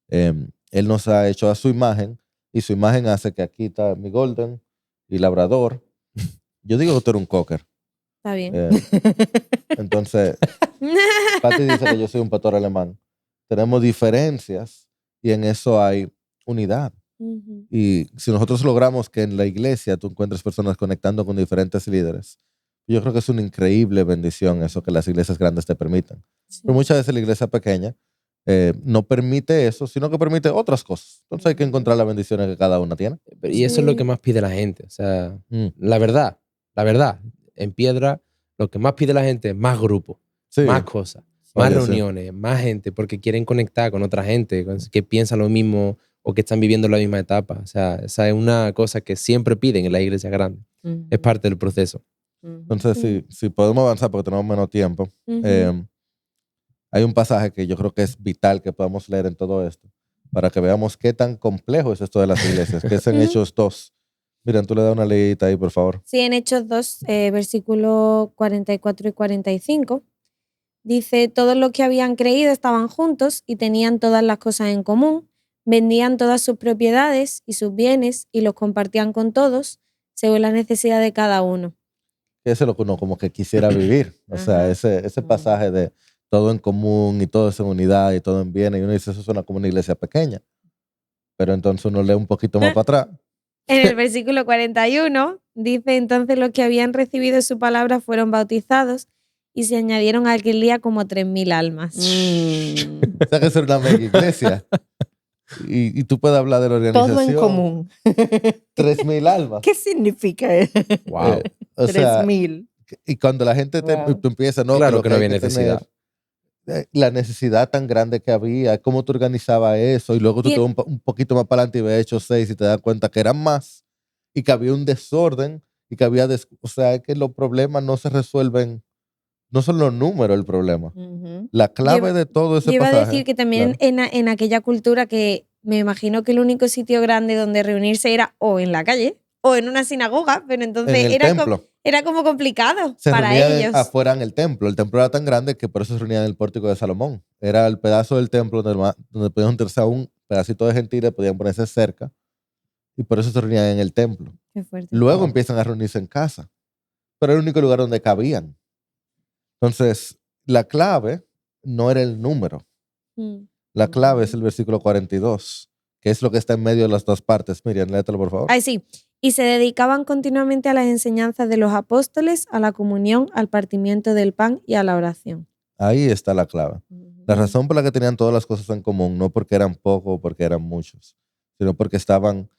Él nos ha hecho a su imagen y su imagen hace que aquí está mi golden y labrador. Yo digo que tú eres un cocker. Está bien. Entonces, Pati dice que yo soy un pastor alemán. Tenemos diferencias y en eso hay unidad. Ujú. Y si nosotros logramos que en la iglesia tú encuentres personas conectando con diferentes líderes, yo creo que es una increíble bendición eso que las iglesias grandes te permitan. Sí. Pero muchas veces la iglesia pequeña no permite eso, sino que permite otras cosas. Entonces hay que encontrar las bendiciones que cada una tiene. Y eso es lo Sí. que más pide la gente. O sea, Mm. la verdad, en Piedra, lo que más pide la gente es más grupos, Sí. más cosas, más Oye, sí. reuniones, más gente, porque quieren conectar con otra gente que piensa lo mismo o que están viviendo la misma etapa. O sea, esa es una cosa que siempre piden en la iglesia grande. Es parte del proceso. Entonces, Sí. si podemos avanzar porque tenemos menos tiempo, Ujú. hay un pasaje que yo creo que es vital que podamos leer en todo esto para que veamos qué tan complejo es esto de las iglesias, que es en Hechos 2. Miren, tú le das una leída ahí, por favor. Sí, en Hechos 2, versículos 44 y 45, dice, todos los que habían creído estaban juntos y tenían todas las cosas en común, vendían todas sus propiedades y sus bienes y los compartían con todos según la necesidad de cada uno. Eso es lo que uno como que quisiera vivir. O sea, Ajá. ese pasaje de todo en común y todo es en unidad y todo en bien. Y uno dice, eso suena como una iglesia pequeña. Pero entonces uno lee un poquito más para atrás. En el versículo 41 dice, entonces los que habían recibido su palabra fueron bautizados y se añadieron a aquel día como 3.000 almas. O sea, que eso es una mega iglesia. Y tú puedes hablar de la organización. Todo en común. 3.000 almas. ¿Qué significa eso? Wow. O sea, 3.000. y cuando la gente Wow. tú empiezas, no, Claro pero que no hay había necesidad. tener, la necesidad tan grande que había, cómo tú organizabas eso, y luego tú Y te vas un poquito más para adelante y ves Hechos 6 y te das cuenta que eran más, y que había un desorden, y que había, o sea, que los problemas no se resuelven, no son los números el problema. Ujú. La clave Yo iba- de todo ese Yo iba a pasaje. decir que también claro. en aquella cultura que me imagino que el único sitio grande donde reunirse era o en la calle o en una sinagoga, pero entonces En el templo. era como complicado Se para reunían ellos. afuera en el templo. El templo era tan grande que por eso se reunían en el pórtico de Salomón. Era el pedazo del templo donde podían juntarse a un pedacito de gentiles, podían ponerse cerca, y por eso se reunían en el templo. Qué fuerte. Luego Wow. empiezan a reunirse en casa, pero era el único lugar donde cabían. Entonces, la clave no era el número. Mm. La clave es el versículo 42, que es lo que está en medio de las dos partes. Miriam, léetelo, por favor. Ay, sí. Y se dedicaban continuamente a las enseñanzas de los apóstoles, a la comunión, al partimiento del pan y a la oración. Ahí está la clave. La razón por la que tenían todas las cosas en común, no porque eran pocos o porque eran muchos, sino porque estaban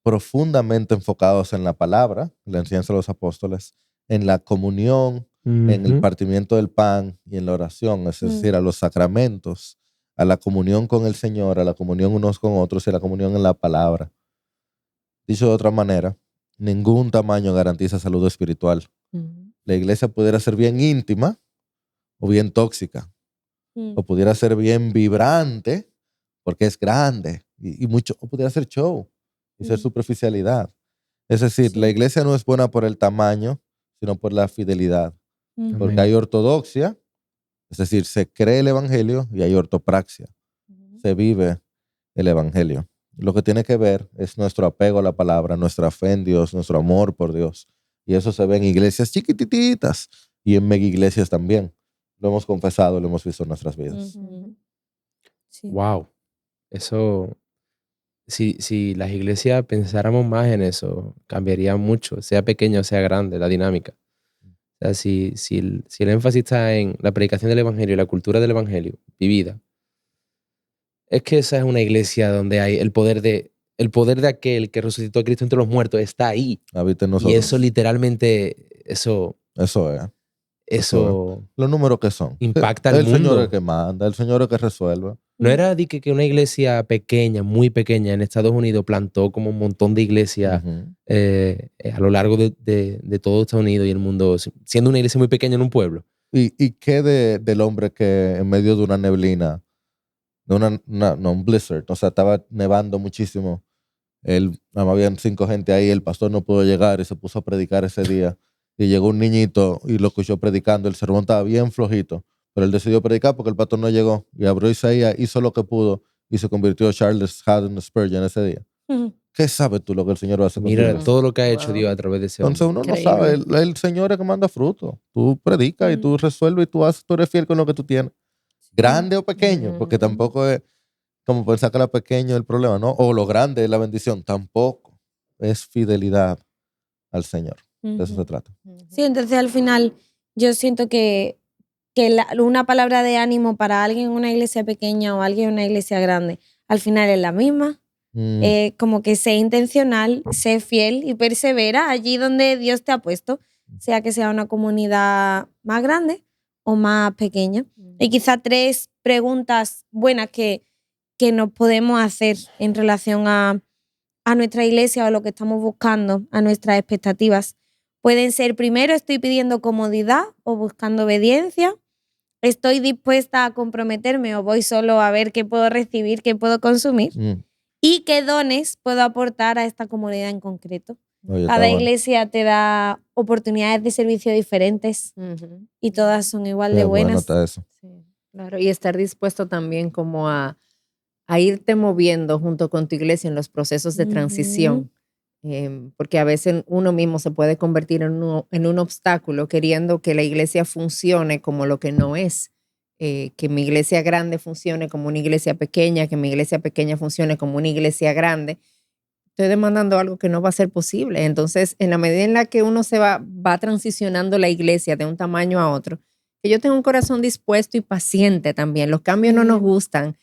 profundamente enfocados en la palabra, la enseñanza de los apóstoles, en la comunión, en el Ujú. partimiento del pan y en la oración, es decir, a los sacramentos, a la comunión con el Señor, a la comunión unos con otros y a la comunión en la palabra. Dicho de otra manera, ningún tamaño garantiza salud espiritual. La iglesia pudiera ser bien íntima o bien tóxica, Mm. o pudiera ser bien vibrante porque es grande y mucho, o pudiera ser show y ser superficialidad. Es decir, Sí. la iglesia no es buena por el tamaño, sino por la fidelidad. Ujú. Porque hay ortodoxia, es decir, se cree el evangelio, y hay ortopraxia, se vive el evangelio. Lo que tiene que ver es nuestro apego a la palabra, nuestra fe en Dios, nuestro amor por Dios, Y eso se ve en iglesias chiquititas y en mega iglesias también. Lo hemos confesado, lo hemos visto en nuestras vidas. Ujú. Sí. Wow. Eso, si las iglesias pensáramos más en eso, cambiaría mucho, sea pequeño o sea grande, la dinámica. O sea, si el énfasis está en la predicación del evangelio y la cultura del evangelio vivida, es que esa es una iglesia donde hay el poder de aquel que resucitó a Cristo entre los muertos está ahí. Habita en Y nosotros. eso literalmente, eso Eso es. Los números que son. impacta al El Señor es mundo. el que manda, el Señor es el que resuelve. No era de que una iglesia pequeña, muy pequeña en Estados Unidos plantó como un montón de iglesias Ujú. a lo largo de todo Estados Unidos y el mundo, siendo una iglesia muy pequeña en un pueblo. ¿Y qué del hombre que en medio de una neblina, de un blizzard, o sea, estaba nevando muchísimo? Nada más habían 5 gente ahí, el pastor no pudo llegar y se puso a predicar ese día. Y llegó un niñito y lo escuchó predicando. El sermón estaba bien flojito, pero él decidió predicar porque el pastor no llegó. Y abrió Isaías, hizo lo que pudo y se convirtió en Charles Haddon Spurgeon ese día. Ujú. ¿Qué sabes tú lo que el Señor va a hacer con tu Mira iglesia? todo lo que ha hecho Wow. Dios a través de ese Entonces hombre. uno no sabe. Increíble. El Señor es que manda fruto. Tú predicas y tú resuelves y tú eres fiel con lo que tú tienes. Grande o pequeño, porque Ujú. tampoco es como pensar que lo pequeño es el problema, ¿no? O lo grande es la bendición. Tampoco. Es fidelidad al Señor. De eso se Ujú. trata. Sí, entonces al final yo siento que una palabra de ánimo para alguien en una iglesia pequeña o alguien en una iglesia grande, al final es la misma. Como que sé intencional, sé fiel y persevera allí donde Dios te ha puesto, sea que sea una comunidad más grande o más pequeña. Y quizá 3 preguntas buenas que nos podemos hacer en relación a nuestra iglesia o lo que estamos buscando, a nuestras expectativas. Pueden ser, primero, estoy pidiendo comodidad o buscando obediencia. Estoy dispuesta a comprometerme o voy solo a ver qué puedo recibir, qué puedo consumir. ¿Y qué dones puedo aportar a esta comunidad en concreto? Oye, Cada está bueno. iglesia te da oportunidades de servicio diferentes Ujú. y todas son igual Qué de bueno buenas. está eso. Sí, claro. Y estar dispuesto también como a irte moviendo junto con tu iglesia en los procesos de Ujú. transición. Porque a veces uno mismo se puede convertir en un obstáculo queriendo que la iglesia funcione como lo que no es. Que mi iglesia grande funcione como una iglesia pequeña, que mi iglesia pequeña funcione como una iglesia grande. Estoy demandando algo que no va a ser posible. Entonces, en la medida en la que uno va transicionando la iglesia de un tamaño a otro, que yo tenga un corazón dispuesto y paciente también. Los cambios no nos gustan,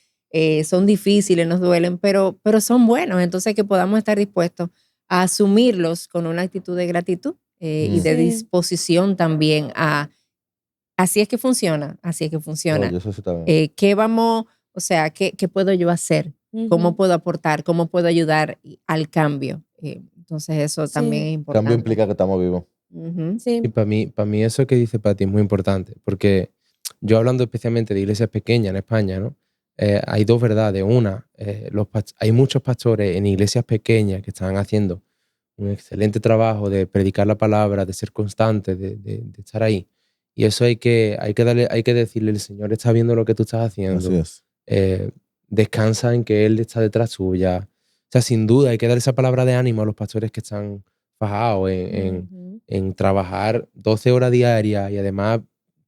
son difíciles, nos duelen, pero son buenos. Entonces, que podamos estar dispuestos a asumirlos con una actitud de gratitud y de Sí. disposición también a, así es que funciona, así es que funciona. Oye, eso sí está bien. ¿Qué puedo yo hacer? ¿Cómo Ujú. puedo aportar? ¿Cómo puedo ayudar al cambio? Entonces eso Sí. también es Cambio importante. implica que estamos vivos. Ujú. Sí. Y para mí eso que dice Pati es muy importante, porque yo hablando especialmente de iglesias pequeñas en España, ¿no? Hay 2 verdades. Una, hay muchos pastores en iglesias pequeñas que están haciendo un excelente trabajo de predicar la palabra, de ser constantes, de estar ahí. Y eso hay que decirle, el Señor está viendo lo que tú estás Así haciendo. es. Descansa en que Él está detrás tuya. O sea, sin duda hay que dar esa palabra de ánimo a los pastores que están fajados Ujú. en trabajar 12 horas diarias y además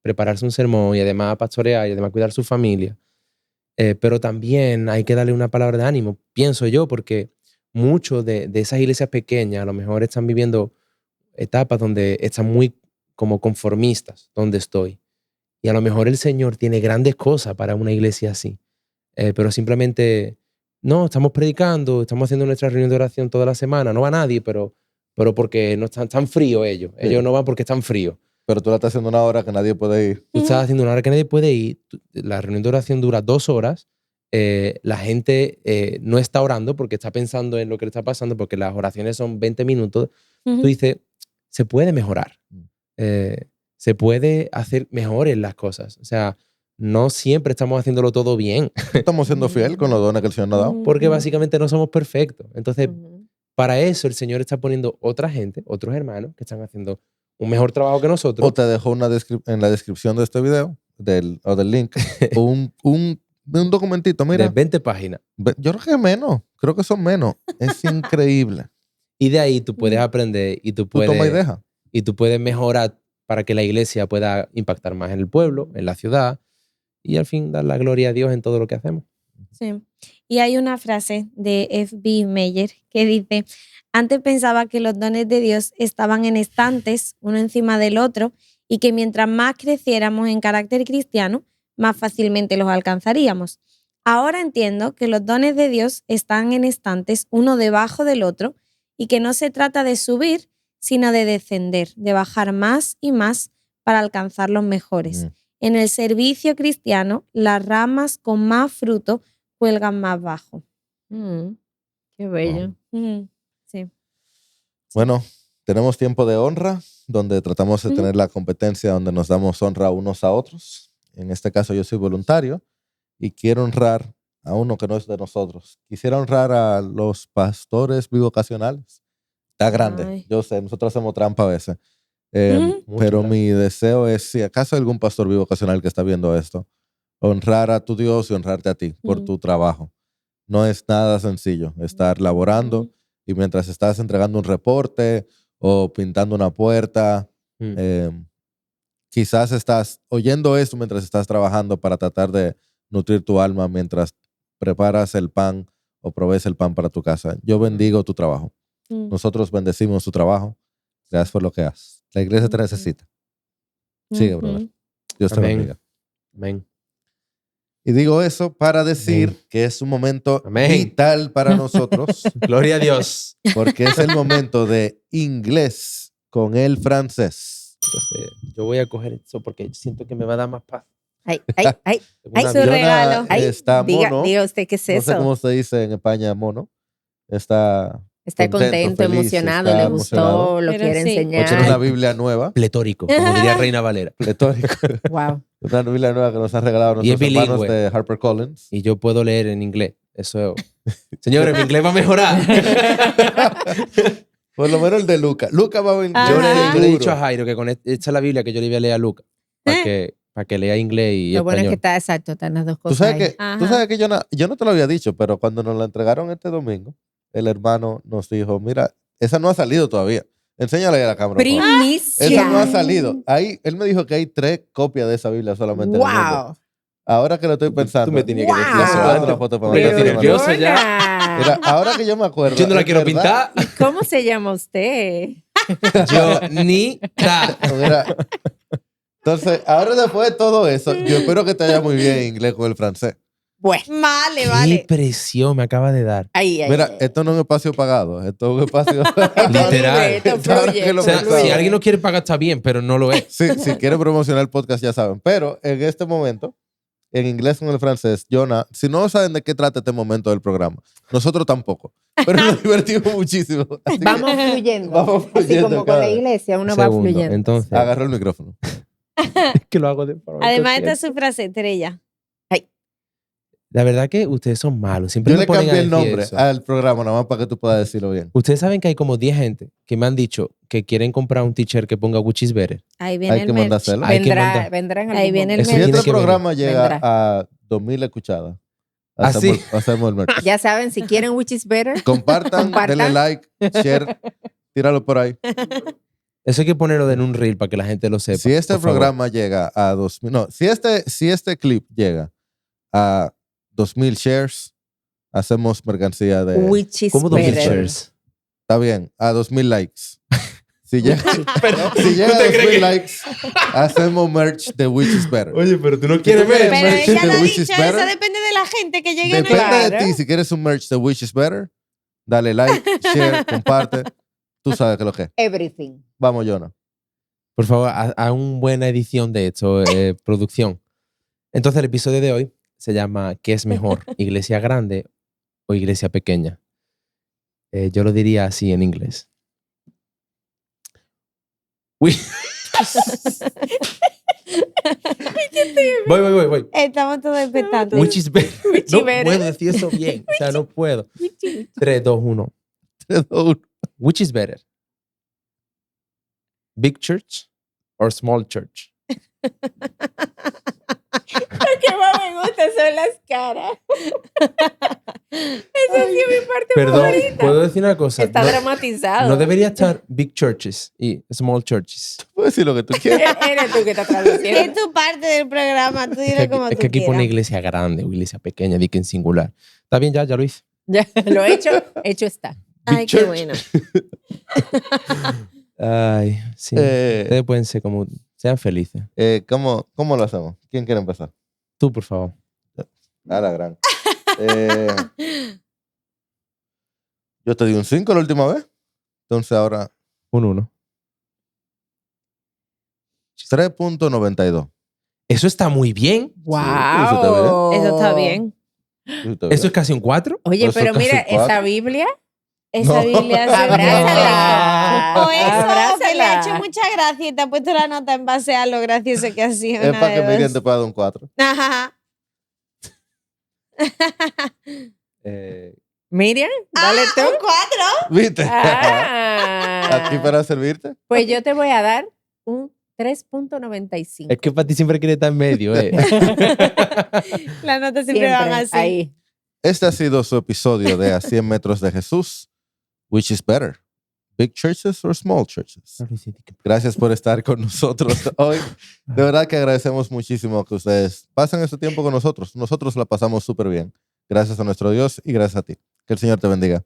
prepararse un sermón y además pastorear y además cuidar su familia. Pero también hay que darle una palabra de ánimo, pienso yo, porque muchos de esas iglesias pequeñas a lo mejor están viviendo etapas donde están muy como conformistas, donde estoy. Y a lo mejor el Señor tiene grandes cosas para una iglesia así. Pero simplemente, no, estamos predicando, estamos haciendo nuestra reunión de oración toda la semana, no va nadie, pero porque no están fríos ellos. Sí. Ellos no van porque están fríos. Pero tú la estás haciendo una hora que nadie puede ir. Tú estás haciendo una hora que nadie puede ir, la reunión de oración dura 2 horas, la gente no está orando porque está pensando en lo que le está pasando, porque las oraciones son 20 minutos. Tú Ujú. dices, se puede mejorar, se puede hacer mejores las cosas. O sea, no siempre estamos haciéndolo todo bien, Estamos siendo fiel con los dones que el Señor nos ha dado. porque Ujú. básicamente no somos perfectos. Entonces, Ujú. para eso el Señor está poniendo otra gente, otros hermanos que están haciendo un mejor trabajo que nosotros. O te dejo en la descripción de este video o del link un documentito, De mira. 20 páginas. Yo creo que menos. Creo que son menos. Es increíble. Y de ahí tú puedes aprender y tú Tú toma y puedes... deja. y tú puedes mejorar para que la iglesia pueda impactar más en el pueblo, en la ciudad y al fin dar la gloria a Dios en todo lo que hacemos. Sí. Y hay una frase de F.B. Meyer que dice, antes pensaba que los dones de Dios estaban en estantes, uno encima del otro, y que mientras más creciéramos en carácter cristiano, más fácilmente los alcanzaríamos. Ahora entiendo que los dones de Dios están en estantes, uno debajo del otro, y que no se trata de subir, sino de descender, de bajar más y más para alcanzar los mejores. En el servicio cristiano, las ramas con más fruto cuelgan más bajo. Qué bello. Sí. Bueno, tenemos tiempo de honra, donde tratamos de tener la competencia donde nos damos honra unos a otros. En este caso yo soy voluntario y quiero honrar a uno que no es de nosotros. Quisiera honrar a los pastores bivocacionales. Está grande, Ay. yo sé, nosotros hacemos trampa a veces. Mucho Pero gracias. mi deseo es, si acaso hay algún pastor bivocacional que está viendo esto, honrar a tu Dios y honrarte a ti por tu trabajo. No es nada sencillo estar laborando y mientras estás entregando un reporte o pintando una puerta, quizás estás oyendo esto mientras estás trabajando para tratar de nutrir tu alma mientras preparas el pan o provees el pan para tu casa. Yo bendigo tu trabajo. Nosotros bendecimos tu trabajo. Gracias por lo que haces. La iglesia te necesita. Sigue, brother. Dios te Amén. bendiga. Amén. Y digo eso para decir que es un momento Amén. vital para nosotros, Gloria a Dios. porque es el momento de inglés con el francés. Entonces, yo voy a coger eso porque siento que me va a dar más paz. Ay, Tengo ay, una su vida- regalo. ay. Está mono. Diga usted qué es No sé eso. cómo se dice en España mono. Está Está contento, feliz, emocionado, está le gustó, emocionado. lo Pero quiere sí. O tiene una enseñar. Biblia nueva, pletórico, como diría Reina Valera. pletórico. Wow. Una Biblia nueva que nos han regalado Y es nuestros hermanos bilingüe. de HarperCollins. Y yo puedo leer en inglés. Eso. Señores, mi inglés va a mejorar. Por lo menos el de Luca. Luca va a venir. Yo Ajá. le he dicho a Jairo que con esta es la Biblia que yo le voy a leer a Luca. Para que lea inglés y Lo bueno es que español. está exacto, están las dos Tú cosas. sabes ahí. que, tú Ajá. sabes que yo no te lo había dicho, pero cuando nos la entregaron este domingo, el hermano nos dijo, mira, esa no ha salido todavía. Enséñale a la cámara. por favor. Primicia. Esa no ha salido. Ahí, él me dijo que hay 3 copias de esa Biblia solamente en el mundo. Wow. Ahora que lo estoy pensando. Tú me tenías que decir Wow. eso Estoy dando antes. una foto para Pero mandarte estoy una nervioso mano. ya. Mira, ahora que yo me acuerdo. Yo no la es quiero verdad. pintar. ¿Cómo se llama usted? Yo ni ta. Mira, entonces, ahora después de todo eso, yo espero que te vaya muy bien en inglés con el francés. Bueno. Vale, Qué vale. presión me acaba de dar. Ahí, ahí. Mira, esto no es un espacio pagado, esto es un espacio. Literal. Esto Ahora fluye, que lo O sea, pensaba. si alguien no quiere pagar está bien, pero no lo es. Sí, si quieren promocionar el podcast, ya saben. Pero en este momento, en inglés con el francés, Jonah, si no saben de qué trata este momento del programa, nosotros tampoco. Pero nos divertimos muchísimo. Así que Vamos fluyendo. vamos Así fluyendo como con cada la vez. iglesia, uno va Segundo. fluyendo. Entonces, Agarró el micrófono. es que lo hago de forma Además, esta inconsciente. es su frase, Estrella. La verdad que ustedes son malos. Siempre Yo me le ponen cambié a el decir nombre eso. al programa, nada más para que tú puedas decirlo bien. Ustedes saben que hay como 10 gente que me han dicho que quieren comprar un t-shirt que ponga which is better. Ahí viene Hay el que merch. mandárselo. Hay que mandar. Vendrá en Ahí algún viene el momento. Si Eso tiene este que venir. programa llega Vendrá. a 2,000 escuchadas, ¿Ah, hacemos, sí? hacemos el merch. Ya saben, si quieren which is better, Compartan, Compartan. denle like, share, tíralo por ahí. Eso hay que ponerlo en un reel para que la gente lo sepa. Si este por favor. programa llega a 2,000, no, si este clip llega a 2,000 shares, hacemos mercancía de... which is ¿Cómo 2000 better. shares? Está bien, a 2,000 likes. Si llega, si llega ¿tú a te 2,000 crees que- likes, hacemos merch de Which is Better. Oye, pero tú no quieres ver Pero merch ella de lo ha Which dicho, is Better. eso depende de la gente que llegue o no. Depende de Claro. ti. Si quieres un merch de Which is Better, dale like, share, comparte. Tú sabes que lo que es. Everything. Vamos, Jonah. Por favor, haz una buena edición de esto, producción. Entonces, el episodio de hoy se llama ¿Qué es mejor? ¿Iglesia grande o iglesia pequeña? Yo lo diría así en inglés. Uy. Voy. Estamos todos expectantes. Which is better. Which No is better. puedo decir eso bien. O sea, no puedo. 3, 2, 1. 3, 2, 1. Which is better? Big church or small church? ¿Qué más me gusta? gustan son las caras. Esa sí es mi parte Perdón, favorita. ¿puedo decir una cosa? Está No, dramatizado. no debería estar big churches y small churches. Puedes decir lo que tú quieras. Eres tú que estás Es traduciendo. tu parte del programa, tú dilo como Es tú que aquí pone quieras. iglesia grande o iglesia pequeña, di que en singular. Está bien, ya lo hice. Ya, lo he hecho está. Ay, Big qué church. bueno. Ay, sí. Ustedes pueden ser como, sean felices. ¿Cómo lo hacemos? ¿Quién quiere empezar? Tú, por favor. A la gran. Yo te di un 5 la última vez. Entonces ahora Un 1. 3.92. Eso está muy bien. ¡Wow! Eso está bien. Eso es casi un 4. Oye, Eso pero casi mira, cuatro. esa Biblia, Esa No. Biblia se abrázala. O eso, que le ha hecho Abrázala. mucha gracia y te ha puesto la nota en base a lo gracioso que ha sido. Es una para que de Miriam dos. te pueda dar un 4. Ajá. Miriam, dale tú. ¿Un 4? ¿Viste? Ah. Aquí para servirte. Pues yo te voy a dar un 3.95. Es que para ti siempre quiere estar en medio, ¿eh? Las notas siempre van así. Ahí. Este ha sido su episodio de A 100 metros de Jesús. Which is better? Big churches or small churches? Gracias por estar con nosotros hoy. De verdad que agradecemos muchísimo que ustedes pasen este tiempo con nosotros. Nosotros la pasamos súper bien. Gracias a nuestro Dios y gracias a ti. Que el Señor te bendiga.